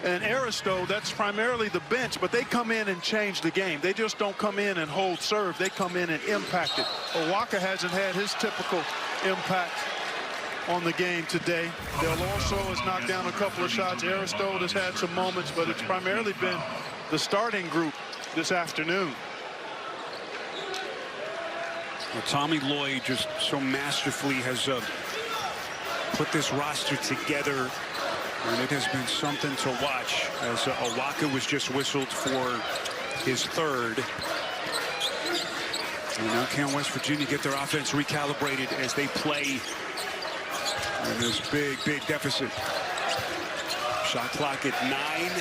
and Aristo. That's primarily the bench, but they come in and change the game. They just don't come in and hold serve. They come in and impact it. Owaka hasn't had his typical impact on the game today. Del Orso has knocked down a couple of shots. Aristo has had some moments, but it's primarily been the starting group this afternoon. Well, Tommy Lloyd just so masterfully has put this roster together, and it has been something to watch as Owaka was just whistled for his third. And now can West Virginia get their offense recalibrated as they play And this big deficit. Shot clock at 9.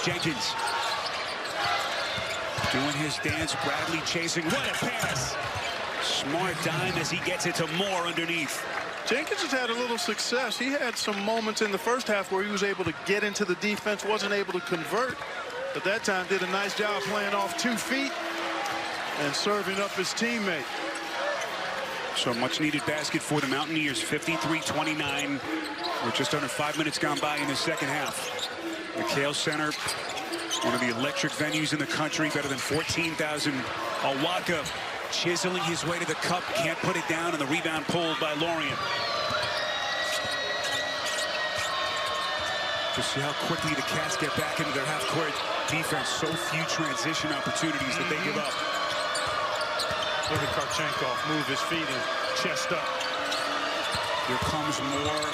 Jenkins doing his dance. Bradley chasing. What a pass. Smart dime as he gets it to Moore underneath. Jenkins has had a little success. He had some moments in the first half where he was able to get into the defense, wasn't able to convert. But that time did a nice job playing off 2 feet and serving up his teammate. So much needed basket for the Mountaineers. 53-29. We're just under 5 minutes gone by in the second half. McHale Center, one of the electric venues in the country, better than 14,000. Awaka chiseling his way to the cup, can't put it down, and the rebound pulled by Lorient. Just see how quickly the Cats get back into their half-court defense. So few transition opportunities that they give up. Look at Karchenkov move his feet and chest up. Here comes Moore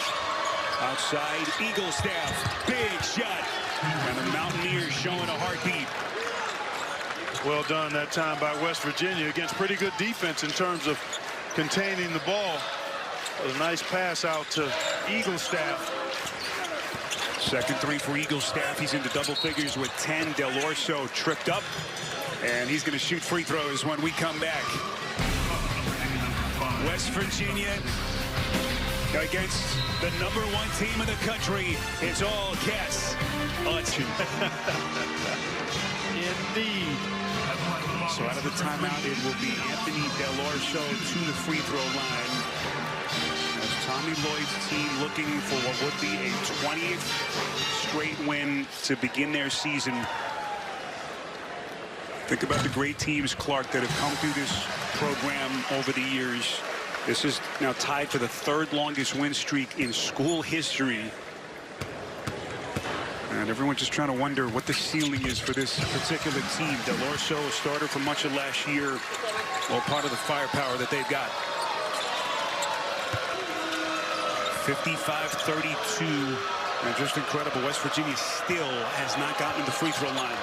outside. Eagle staff, big shot. And the Mountaineers showing a heartbeat. Well done that time by West Virginia against pretty good defense in terms of containing the ball. A nice pass out to Eagle staff. Second 3 for Eagle staff. He's into double figures with 10. Del Orso tripped up. And he's going to shoot free throws when we come back. West Virginia against the #1 team in the country. It's all Cats. Indeed. So out of the timeout, it will be Anthony Del Orso to the free throw line. As Tommy Lloyd's team looking for what would be a 20th straight win to begin their season. Think about the great teams, Clark, that have come through this program over the years. This is now tied for the 3rd longest win streak in school history. And everyone's just trying to wonder what the ceiling is for this particular team. Del Orso, a starter for much of last year, well, part of the firepower that they've got. 55-32, and just incredible. West Virginia still has not gotten to the free throw line.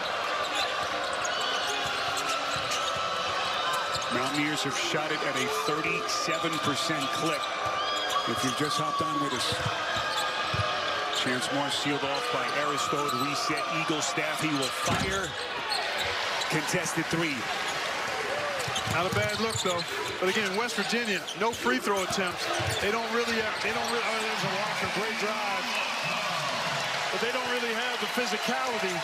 Mountaineers have shot it at a 37% clip. If you've just hopped on with us. Chance Moore sealed off by Aristode. Reset. Eagle staff. He will fire. Contested 3. Not a bad look though. But again, West Virginia, no free throw attempts. They don't really. There's a Walker, great drive. But they don't really have the physicality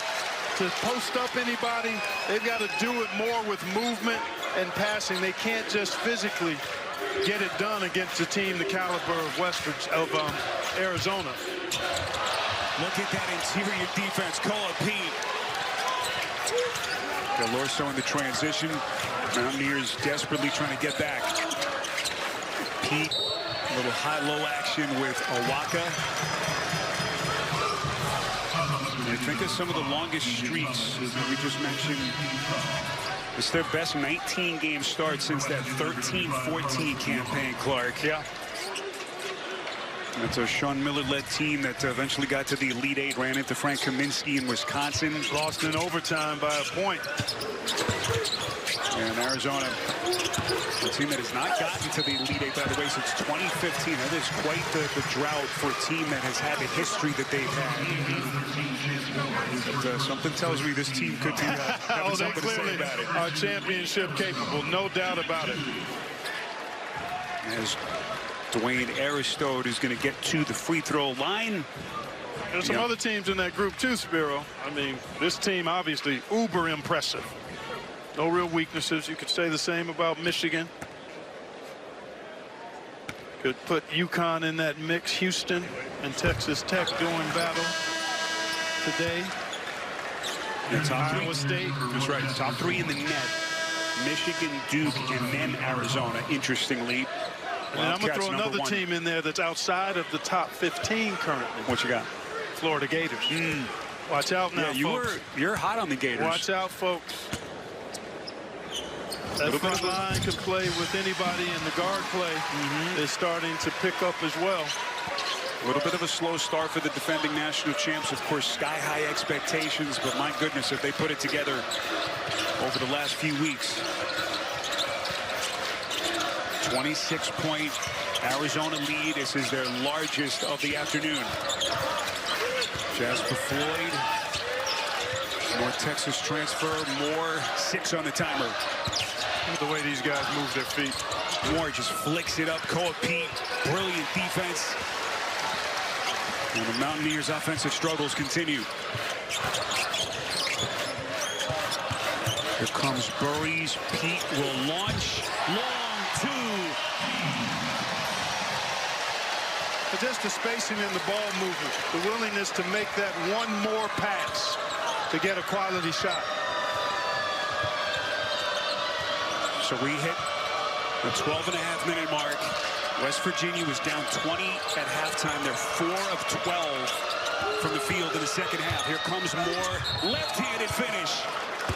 to post up anybody. They've got to do it more with movement and passing. They can't just physically get it done against a team the caliber of Arizona. Look at that interior defense. Koa Pete. Del Orso in the transition. Mountaineers desperately trying to get back. Pete, a little high-low action with Awaka. I think of some of the longest streaks we just mentioned. It's their best 19-game start since that 13-14 campaign, Clark. Yeah. That's a Sean Miller-led team that eventually got to the Elite Eight, ran into Frank Kaminsky in Wisconsin. Lost in overtime by a point. And Arizona, a team that has not gotten to the Elite Eight, by the way, since 2015. That is quite the drought for a team that has had the history that they've had. But, something tells me this team could be having something to say about it. Are championship capable, no doubt about it. As Dwayne Aristode is going to get to the free throw line. There's some other teams in that group too, Spiro. I mean, this team obviously uber impressive. No real weaknesses. You could say the same about Michigan. Could put UConn in that mix. Houston and Texas Tech doing battle today. Iowa State. That's right. Top 3 in the net. Michigan, Duke, and then Arizona, interestingly. And I'm going to throw another team in there that's outside of the top 15 currently. What you got? Florida Gators. Watch out now, folks. You're hot on the Gators. Watch out, folks. That front line could play with anybody, and the guard play is starting to pick up as well. A little bit of a slow start for the defending national champs. Of course, sky-high expectations, but my goodness, if they put it together over the last few weeks. 26-point Arizona lead. This is their largest of the afternoon. Jasper Floyd, North Texas transfer. Moore, 6 on the timer. Look at the way these guys move their feet. Moore just flicks it up. Koa Pete, brilliant defense. And the Mountaineers' offensive struggles continue. Here comes Burries. Pete will launch. Long 2. But just the spacing in the ball movement, the willingness to make that one more pass to get a quality shot. So we hit the 12.5-minute mark. West Virginia was down 20 at halftime. They're 4 of 12 from the field in the second half. Here comes Moore. Left-handed finish.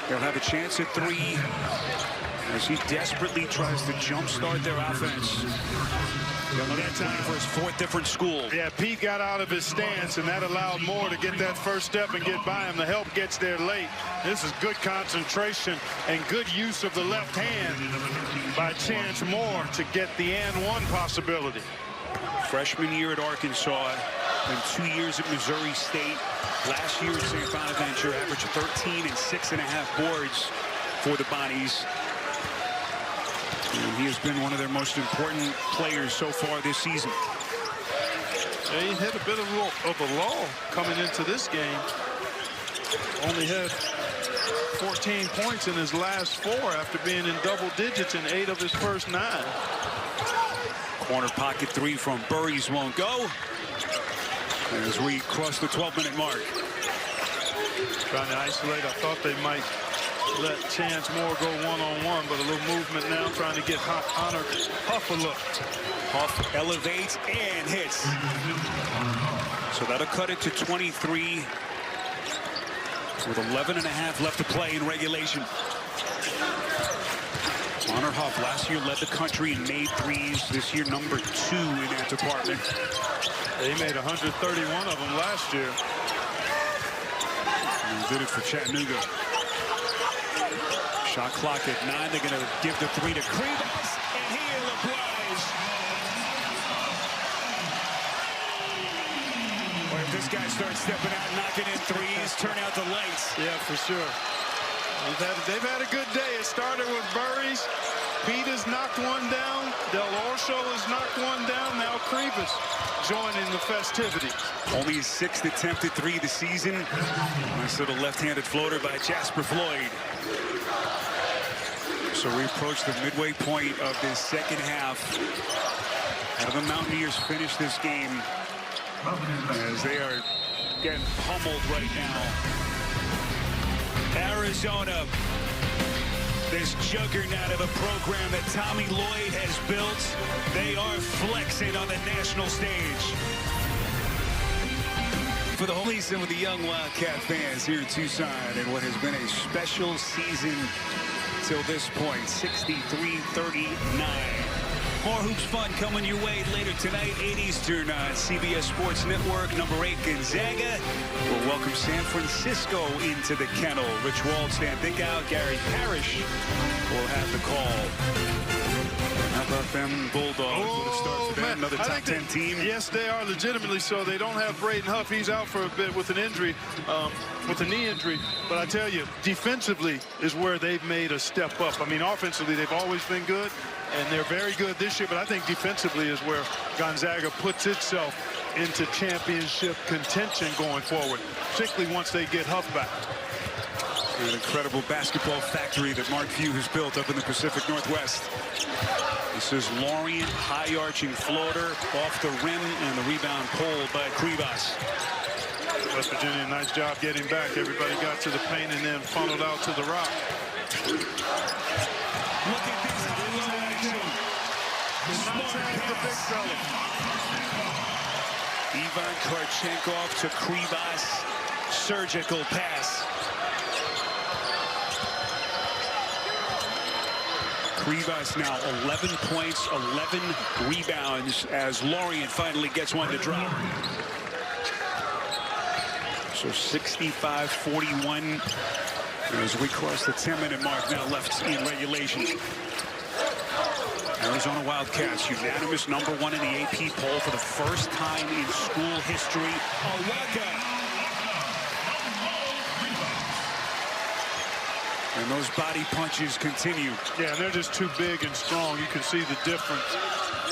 They'll have a chance at 3 as he desperately tries to jumpstart their offense. That time for his 4th different school. Yeah, Pete got out of his stance, and that allowed Moore to get that first step and get by him. The help gets there late. This is good concentration and good use of the left hand by Chance Moore to get the and 1 possibility. Freshman year at Arkansas and 2 years at Missouri State. Last year at St. Bonaventure, averaged 13 and 6.5 boards for the Bonnies. And he has been one of their most important players so far this season. Yeah, he hit a bit of a lull coming into this game. Only had 14 points in his last 4 after being in double digits in 8 of his first 9. Corner pocket 3 from Burries won't go as we cross the 12-minute mark. Trying to isolate. I thought they might let Chance Moore go one-on-one, but a little movement now, trying to get Honor Huff a look. Huff elevates and hits. So that'll cut it to 23 with 11.5 left to play in regulation. Honor Huff last year led the country in made threes. This year, number 2 in that department. They made 131 of them last year. And he did it for Chattanooga. Shot clock at 9. They're going to give the 3 to Krivas, and he obliged. Or if this guy starts stepping out, knocking in threes, turn out the lights. Yeah, for sure. They've had a good day. It started with Burries. Pete has knocked one down. Del Orso has knocked one down. Now Krivas joining the festivities. Only his 6th attempted 3 this season. Nice little left-handed floater by Jasper Floyd. So we approach the midway point of this second half. How do the Mountaineers finish this game as they are getting pummeled right now? Arizona, this juggernaut of a program that Tommy Lloyd has built, they are flexing on the national stage. For the whole season with the young Wildcat fans here in Tucson, and what has been a special season till this point, 63-39. More hoops fun coming your way later tonight, 8 Eastern on CBS Sports Network. Number 8, Gonzaga will welcome San Francisco into the kennel. Rich Wald, Stan Dickow, Gary Parrish will have the call. How about them Bulldogs? What a start for them, another top 10 team. Yes, they are legitimately so. They don't have Braden Huff. He's out for a bit with an injury, with a knee injury. But I tell you, defensively is where they've made a step up. I mean, offensively, they've always been good, and they're very good this year. But I think defensively is where Gonzaga puts itself into championship contention going forward, particularly once they get Huff back. An incredible basketball factory that Mark Few has built up in the Pacific Northwest. This is Lorient, high-arching floater off the rim, and the rebound pulled by Krivas. West Virginia, nice job getting back. Everybody got to the paint and then funneled out to the rock. Look at this action. The big fella. Ivan Karchenkov to Krivas. Surgical pass. Krivas now 11 points, 11 rebounds as Lorient finally gets one to drop. So 65-41 as we cross the 10-minute mark now left in regulation. Arizona Wildcats, unanimous #1 in the AP poll for the first time in school history. Awaka. And those body punches continue. Yeah, and they're just too big and strong. You can see the difference.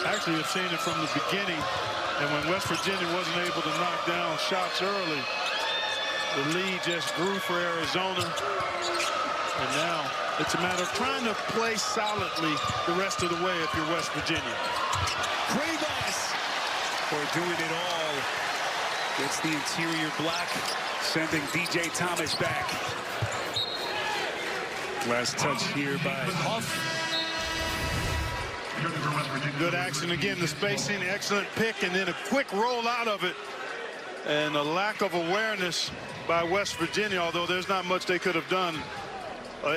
Actually, I've seen it from the beginning. And when West Virginia wasn't able to knock down shots early, the lead just grew for Arizona. And now it's a matter of trying to play solidly the rest of the way if you're West Virginia. Cuevas for doing it all. Gets the interior block, sending DJ Thomas back. Last touch here by Huff. Good action again, the spacing, excellent pick, and then a quick roll out of it. And a lack of awareness by West Virginia, although there's not much they could have done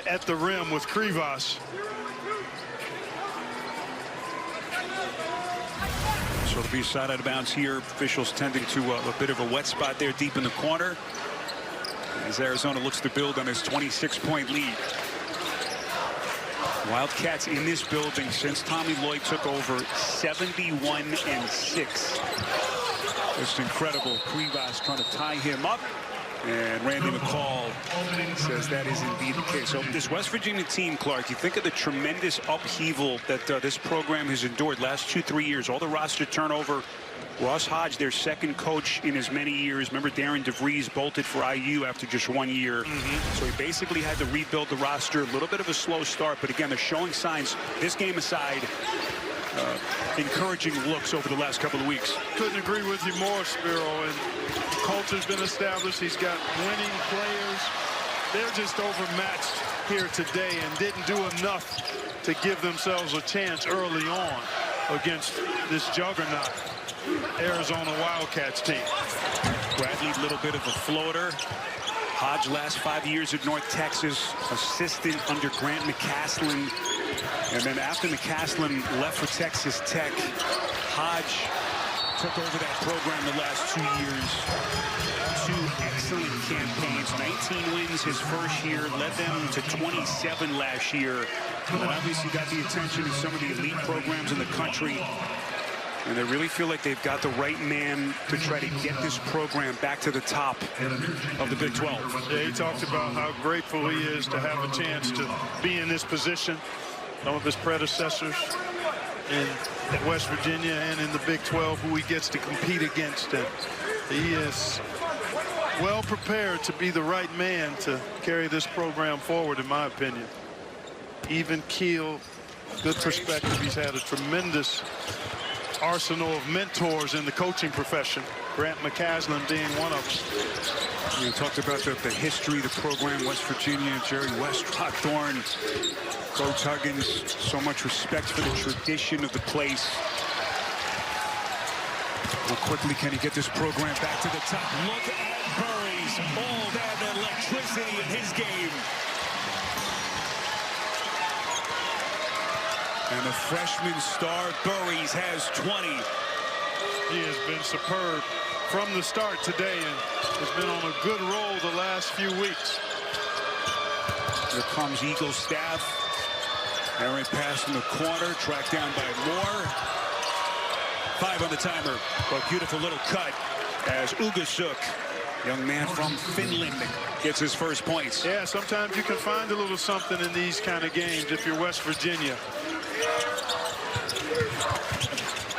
at the rim with Cuevas. So it'll be a shot out of bounds here. Officials tending to a bit of a wet spot there deep in the corner as Arizona looks to build on his 26-point lead. Wildcats in this building since Tommy Lloyd took over 71-6. It's incredible. Cuevas trying to tie him up. And Randy McCall says that is indeed the case. So this West Virginia team, Clark, you think of the tremendous upheaval that this program has endured last 2-3 years. All the roster turnover. Ross Hodge, their second coach in as many years. Remember, Darren DeVries bolted for IU after just 1 year. So he basically had to rebuild the roster. A little bit of a slow start, but again, they're showing signs, this game aside, encouraging looks over the last couple of weeks. Couldn't agree with you more, Spiro. And the culture's been established. He's got winning players. They're just overmatched here today and didn't do enough to give themselves a chance early on against this juggernaut Arizona Wildcats team. Bradley, a little bit of a floater. Hodge, last 5 years at North Texas, assistant under Grant McCaslin. And then after McCaslin left for Texas Tech, Hodge took over that program the last 2 years. 2 excellent campaigns, 19 wins his first year, led them to 27 last year. And obviously got the attention of some of the elite programs in the country. And they really feel like they've got the right man to try to get this program back to the top of the Big 12. Yeah, he talked about how grateful he is to have a chance to be in this position. Some of his predecessors at West Virginia and in the Big 12 who he gets to compete against. And he is well prepared to be the right man to carry this program forward, in my opinion. Even keel, good perspective. He's had a tremendous arsenal of mentors in the coaching profession, Grant McCaslin being one of them. You talked about the history of the program, West Virginia, Jerry West, Hawthorne, Coach Huggins, so much respect for the tradition of the place. How quickly can he get this program back to the top? Look at Burries, all that electricity in his game. And the freshman star, Burries, has 20. He has been superb from the start today and has been on a good roll the last few weeks. Here comes Eagles staff. Aaron pass in the corner, tracked down by Moore. 5 on the timer. A beautiful little cut as Ugasuk, young man from Finland, gets his first points. Yeah, sometimes you can find a little something in these kind of games if you're West Virginia.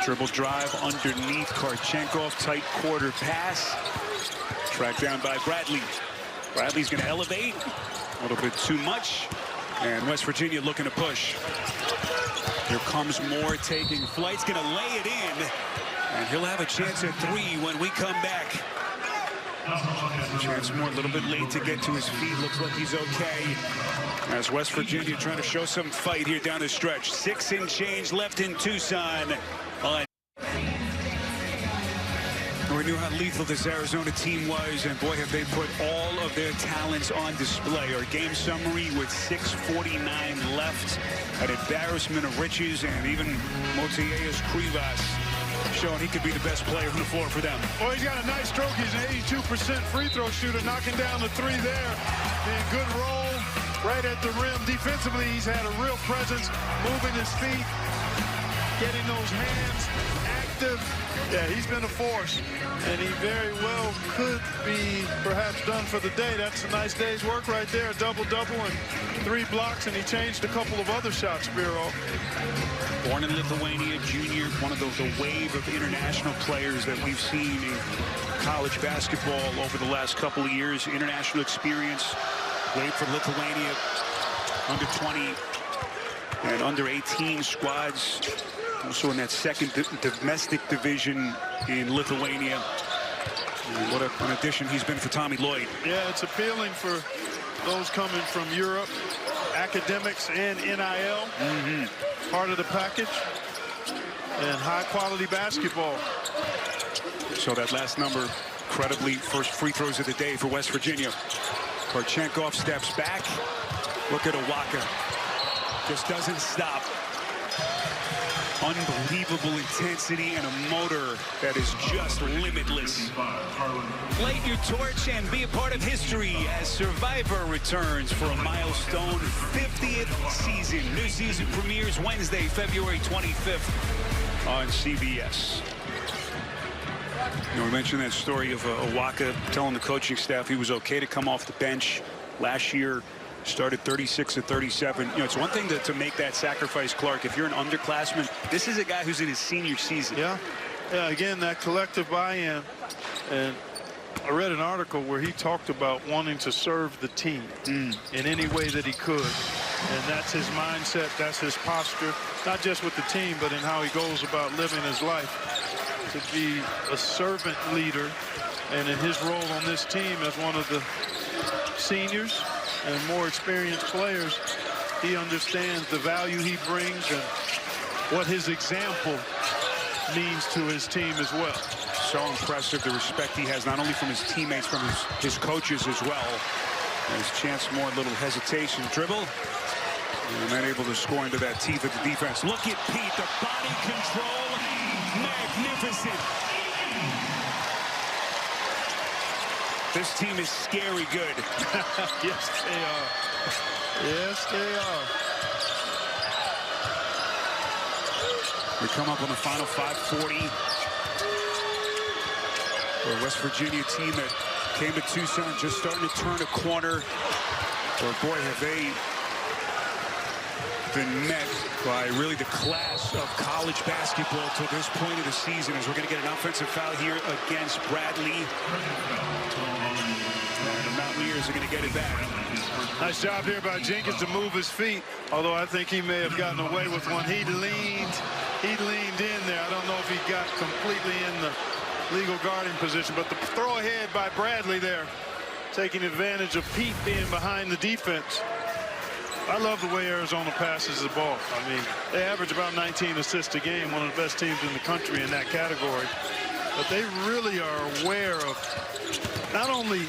Dribble drive underneath Karchenkov, tight quarter pass. Tracked down by Bradley. Bradley's going to elevate. A little bit too much. And West Virginia looking to push. Here comes Moore taking flight. He's going to lay it in. And he'll have a chance at 3 when we come back. Chance Moore a little bit late to get to his feet. Looks like he's okay. As West Virginia trying to show some fight here down the stretch. 6 and change left in Tucson. We knew how lethal this Arizona team was, and boy, have they put all of their talents on display. Our game summary with 6:49 left. An embarrassment of riches, and even Motiejus Cuevas showing he could be the best player on the floor for them. Well, he's got a nice stroke. He's an 82% free throw shooter, knocking down the 3 there. And good roll right at the rim. Defensively, he's had a real presence, moving his feet. getting those hands active. Yeah, he's been a force, and he very well could be perhaps done for the day. That's a nice day's work right there. A double-double and 3 blocks, and he changed a couple of other shots, Spiro. Born in Lithuania, junior, one of the wave of international players that we've seen in college basketball over the last couple of years. International experience, played for Lithuania, under 20 and under 18 squads. Also in that second domestic division in Lithuania. And what an addition he's been for Tommy Lloyd. Yeah, it's appealing for those coming from Europe, academics and NIL. Part of the package, and high-quality basketball. So that last number, incredibly, first free throws of the day for West Virginia. Korchenkov steps back. Look at Owaka. Just doesn't stop. Unbelievable intensity and a motor that is just limitless. Light your torch and be a part of history as Survivor returns for a milestone 50th season. New season premieres Wednesday, February 25th on CBS. You know, we mentioned that story of Owaka telling the coaching staff he was okay to come off the bench last year. Started 36 of 37. You know, it's one thing to make that sacrifice, Clark. If you're an underclassman, this is a guy who's in his senior season. Yeah, again, that collective buy-in. And I read an article where he talked about wanting to serve the team in any way that he could. And that's his mindset, that's his posture, not just with the team, but in how he goes about living his life. To be a servant leader, and in his role on this team as one of the seniors and more experienced players, he understands the value he brings and what his example means to his team as well. So impressive, the respect he has, not only from his teammates, from his coaches as well. As Chance Moore, a little hesitation, dribble, and then able to score into that teeth of the defense. Look at Pete, the body control, magnificent. This team is scary good. Yes, they are. Yes, they are. We come up on the final 5:40. A West Virginia team that came to Tucson just starting to turn a corner. Or boy, have they been met by really the class of college basketball to this point of the season, as we're going to get an offensive foul here against Bradley. The Mountaineers are going to get it back. Nice job here by Jenkins to move his feet, although I think he may have gotten away with one. He leaned in there. I don't know if he got completely in the legal guarding position, but the throw ahead by Bradley there, taking advantage of Pete being behind the defense. I love the way Arizona passes the ball. I mean, they average about 19 assists a game, one of the best teams in the country in that category. But they really are aware of not only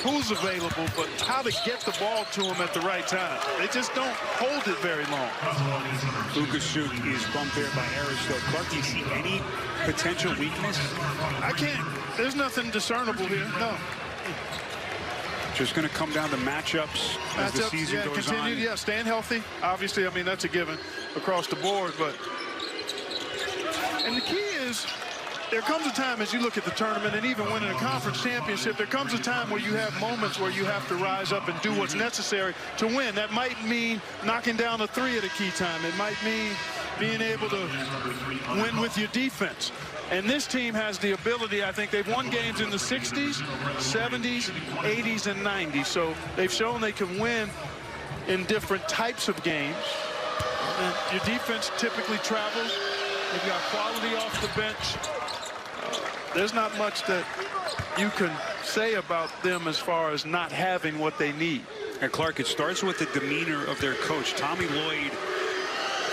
who's available, but how to get the ball to them at the right time. They just don't hold it very long. Lukasuk is bumped there by Aristotle. Clark, do you see any potential weakness? I can't. There's nothing discernible here. No. Just going to come down to matchups as the season goes on. Yeah, staying healthy. Obviously, I mean, that's a given across the board. And the key is, there comes a time as you look at the tournament, and even winning a conference championship, there comes a time where you have moments where you have to rise up and do what's necessary to win. That might mean knocking down a three at a key time. It might mean being able to win with your defense. And this team has the ability, I think they've won games in the 60s, 70s, 80s, and 90s. So they've shown they can win in different types of games. And your defense typically travels. They've got quality off the bench. There's not much that you can say about them as far as not having what they need. And Clark, it starts with the demeanor of their coach, Tommy Lloyd.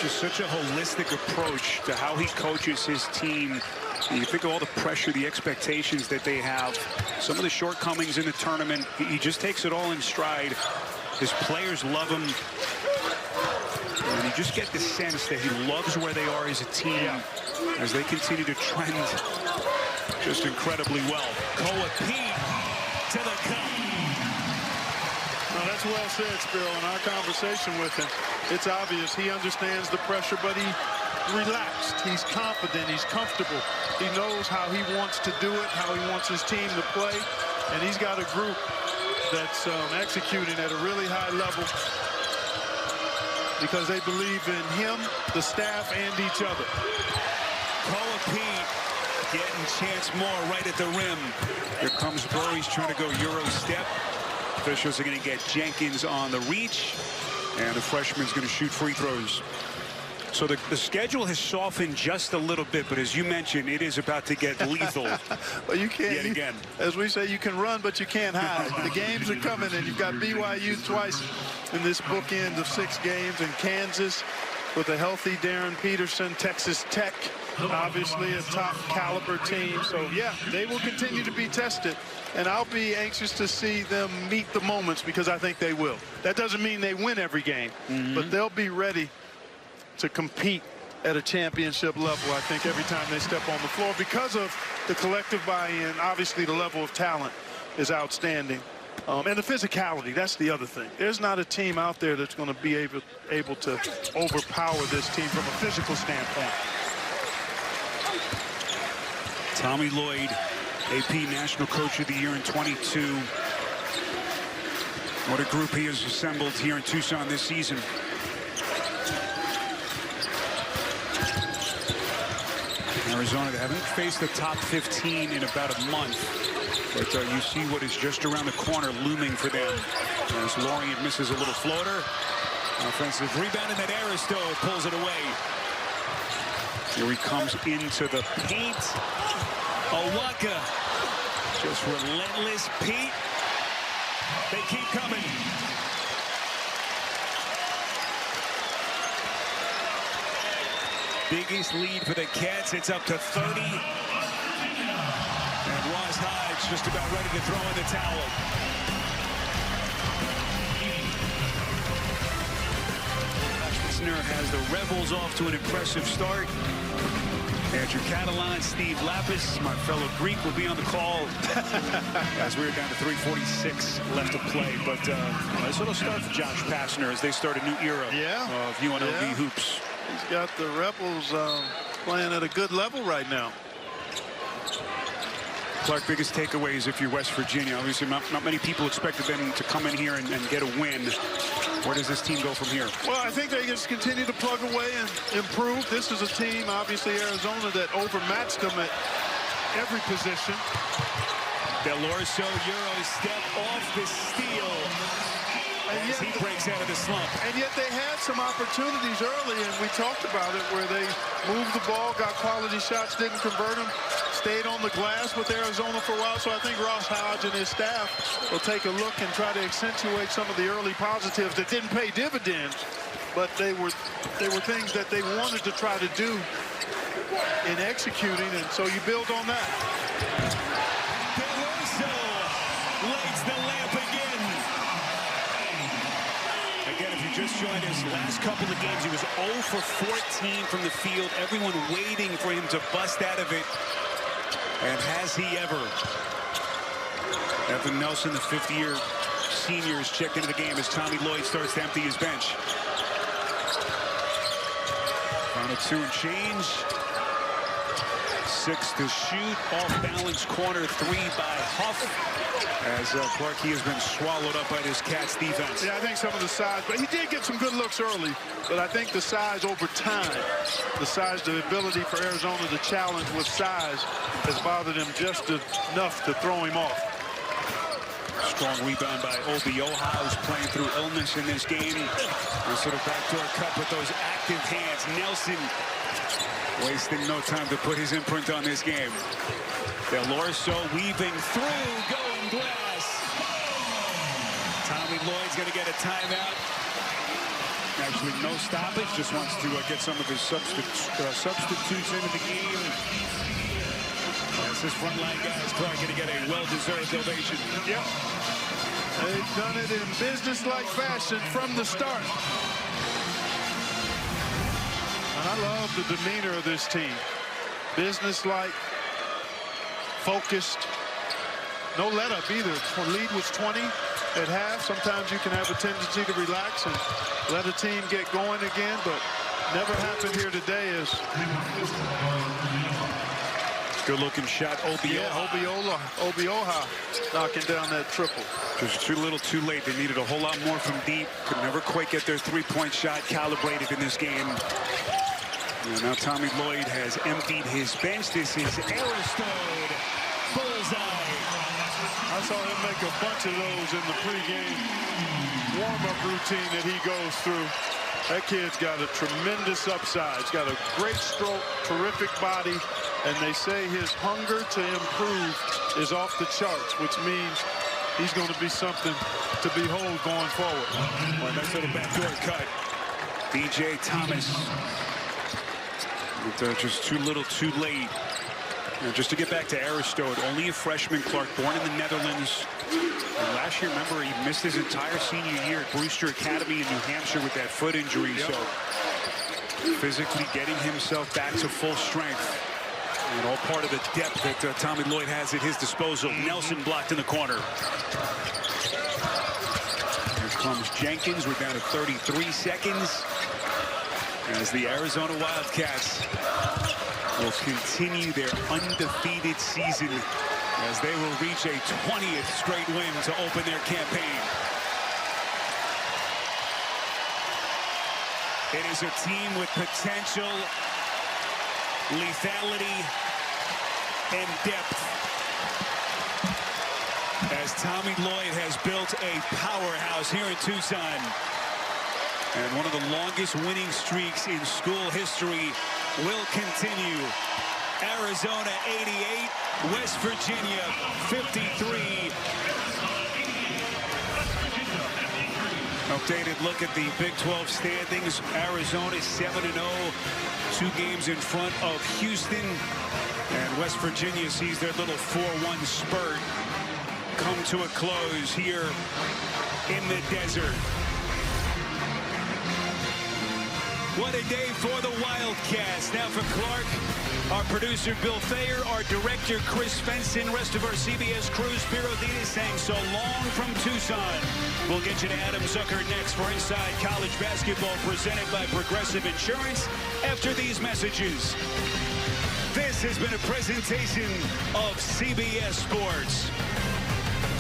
Just such a holistic approach to how he coaches his team. You think of all the pressure, the expectations that they have, some of the shortcomings in the tournament. He just takes it all in stride. His players love him. And you just get the sense that he loves where they are as a team as they continue to trend just incredibly well. Koa Pete to the cup. No, that's well said, Spiro. In our conversation with him, it's obvious he understands the pressure, but he relaxed. He's confident. He's comfortable. He knows how he wants to do it, how he wants his team to play. And he's got a group that's executing at a really high level because they believe in him, the staff, and each other. Pete getting chance more right at the rim. Here comes Burr. He's trying to go Euro step. Officials are going to get Jenkins on the reach, and the freshman's going to shoot free throws. So the schedule has softened just a little bit, but as you mentioned, it is about to get lethal. Well, you can't, yet again. As we say, you can run, but you can't hide. The games are coming, and you've got BYU twice in this bookend of 6 games, and Kansas with a healthy Darren Peterson, Texas Tech, obviously a top caliber team. So yeah, they will continue to be tested, and I'll be anxious to see them meet the moments because I think they will. That doesn't mean they win every game, but they'll be ready to compete at a championship level, I think, every time they step on the floor because of the collective buy-in. Obviously, the level of talent is outstanding. And the physicality, that's the other thing. There's not a team out there that's going to be able to overpower this team from a physical standpoint. Tommy Lloyd, AP National Coach of the Year in 22. What a group he has assembled here in Tucson this season. Arizona, they haven't faced the top 15 in about a month. But you see what is just around the corner looming for them. As Lorient misses a little floater. Offensive rebound, and then Aristo pulls it away. Here he comes into the paint. Owaka. Just relentless. Pete. They keep coming. Biggest lead for the Cats. It's up to 30. And Ross Hodge just about ready to throw in the towel. Listener has the Rebels off to an impressive start. Andrew Catalan, Steve Lapis, my fellow Greek, will be on the call as we're down to 3:46 left to play. But nice little start for Josh Pastner as they start a new era of UNLV hoops. He's got the Rebels playing at a good level right now. Clark, biggest takeaways if you're West Virginia. Obviously, not many people expected them to come in here and get a win. Where does this team go from here? Well, I think they just continue to plug away and improve. This is a team, obviously, Arizona, that overmatched them at every position. Del Orso, Euro step off the steal. And yet, he breaks out of the slump. And yet they had some opportunities early, and we talked about it, where they moved the ball, got quality shots, didn't convert them, stayed on the glass with Arizona for a while. So I think Ross Hodge and his staff will take a look and try to accentuate some of the early positives that didn't pay dividends, but they were things that they wanted to try to do in executing, and so you build on that. Del Orso lights the lamp again. Again, if you just joined us, last couple of games, he was 0 for 14 from the field. Everyone waiting for him to bust out of it. And has he ever? Evan Nelson, the 50-year senior, is checked into the game as Tommy Lloyd starts to empty his bench. Final 2 and change. 6 to shoot. Off-balance corner 3 by Huff. As Clarkey has been swallowed up by this Cats defense. Yeah, I think some of the size, but he did get some good looks early. But I think the size over time, the ability for Arizona to challenge with size has bothered him just enough to throw him off. Strong rebound by Obioha, who's playing through illness in this game. A sort of backdoor cut with those active hands. Nelson wasting no time to put his imprint on this game. Del Orso weaving through, going glass. Tommy Lloyd's going to get a timeout. Actually, no stoppage. Just wants to get some of his substitutes into the game. As this frontline guy is probably going to get a well-deserved ovation. Yep. They've done it in business-like fashion from the start. And I love the demeanor of this team. Business-like, focused, no let-up either. When lead was 20 at half, sometimes you can have a tendency to relax and let a team get going again, but Never happened here today is good-looking shot. Obioha knocking down that triple. Just too little too late. They needed a whole lot more from deep. Could never quite get their three-point shot calibrated in this game. And now Tommy Lloyd has emptied his bench. This is Aristode. Bullseye. I saw him make a bunch of those in the pregame warm-up routine that he goes through. That kid's got a tremendous upside. He's got a great stroke, terrific body, and they say his hunger to improve is off the charts, which means he's going to be something to behold going forward. Well, nice little backdoor cut. DJ Thomas. But, just too little too late. And just to get back to Aristode, only a freshman, Clark, born in the Netherlands. And last year, remember, he missed his entire senior year at Brewster Academy in New Hampshire with that foot injury. Yep. So physically getting himself back to full strength. And all part of the depth that Tommy Lloyd has at his disposal. Nelson blocked in the corner. Here comes Jenkins. We're down to 33 seconds. As the Arizona Wildcats will continue their undefeated season as they will reach a 20th straight win to open their campaign. It is a team with potential, lethality, and depth. As Tommy Lloyd has built a powerhouse here in Tucson. And one of the longest winning streaks in school history will continue. Arizona 88, West Virginia 53. Updated look at the Big 12 standings. Arizona 7-0, 2 games in front of Houston. And West Virginia sees their little 4-1 spurt come to a close here in the desert. What a day for the Wildcats. Now for Clark, our producer Bill Thayer, our director Chris Fenson, rest of our CBS crew, Spiro Diaz saying so long from Tucson. We'll get you to Adam Zucker next for Inside College Basketball presented by Progressive Insurance after these messages. This has been a presentation of CBS Sports.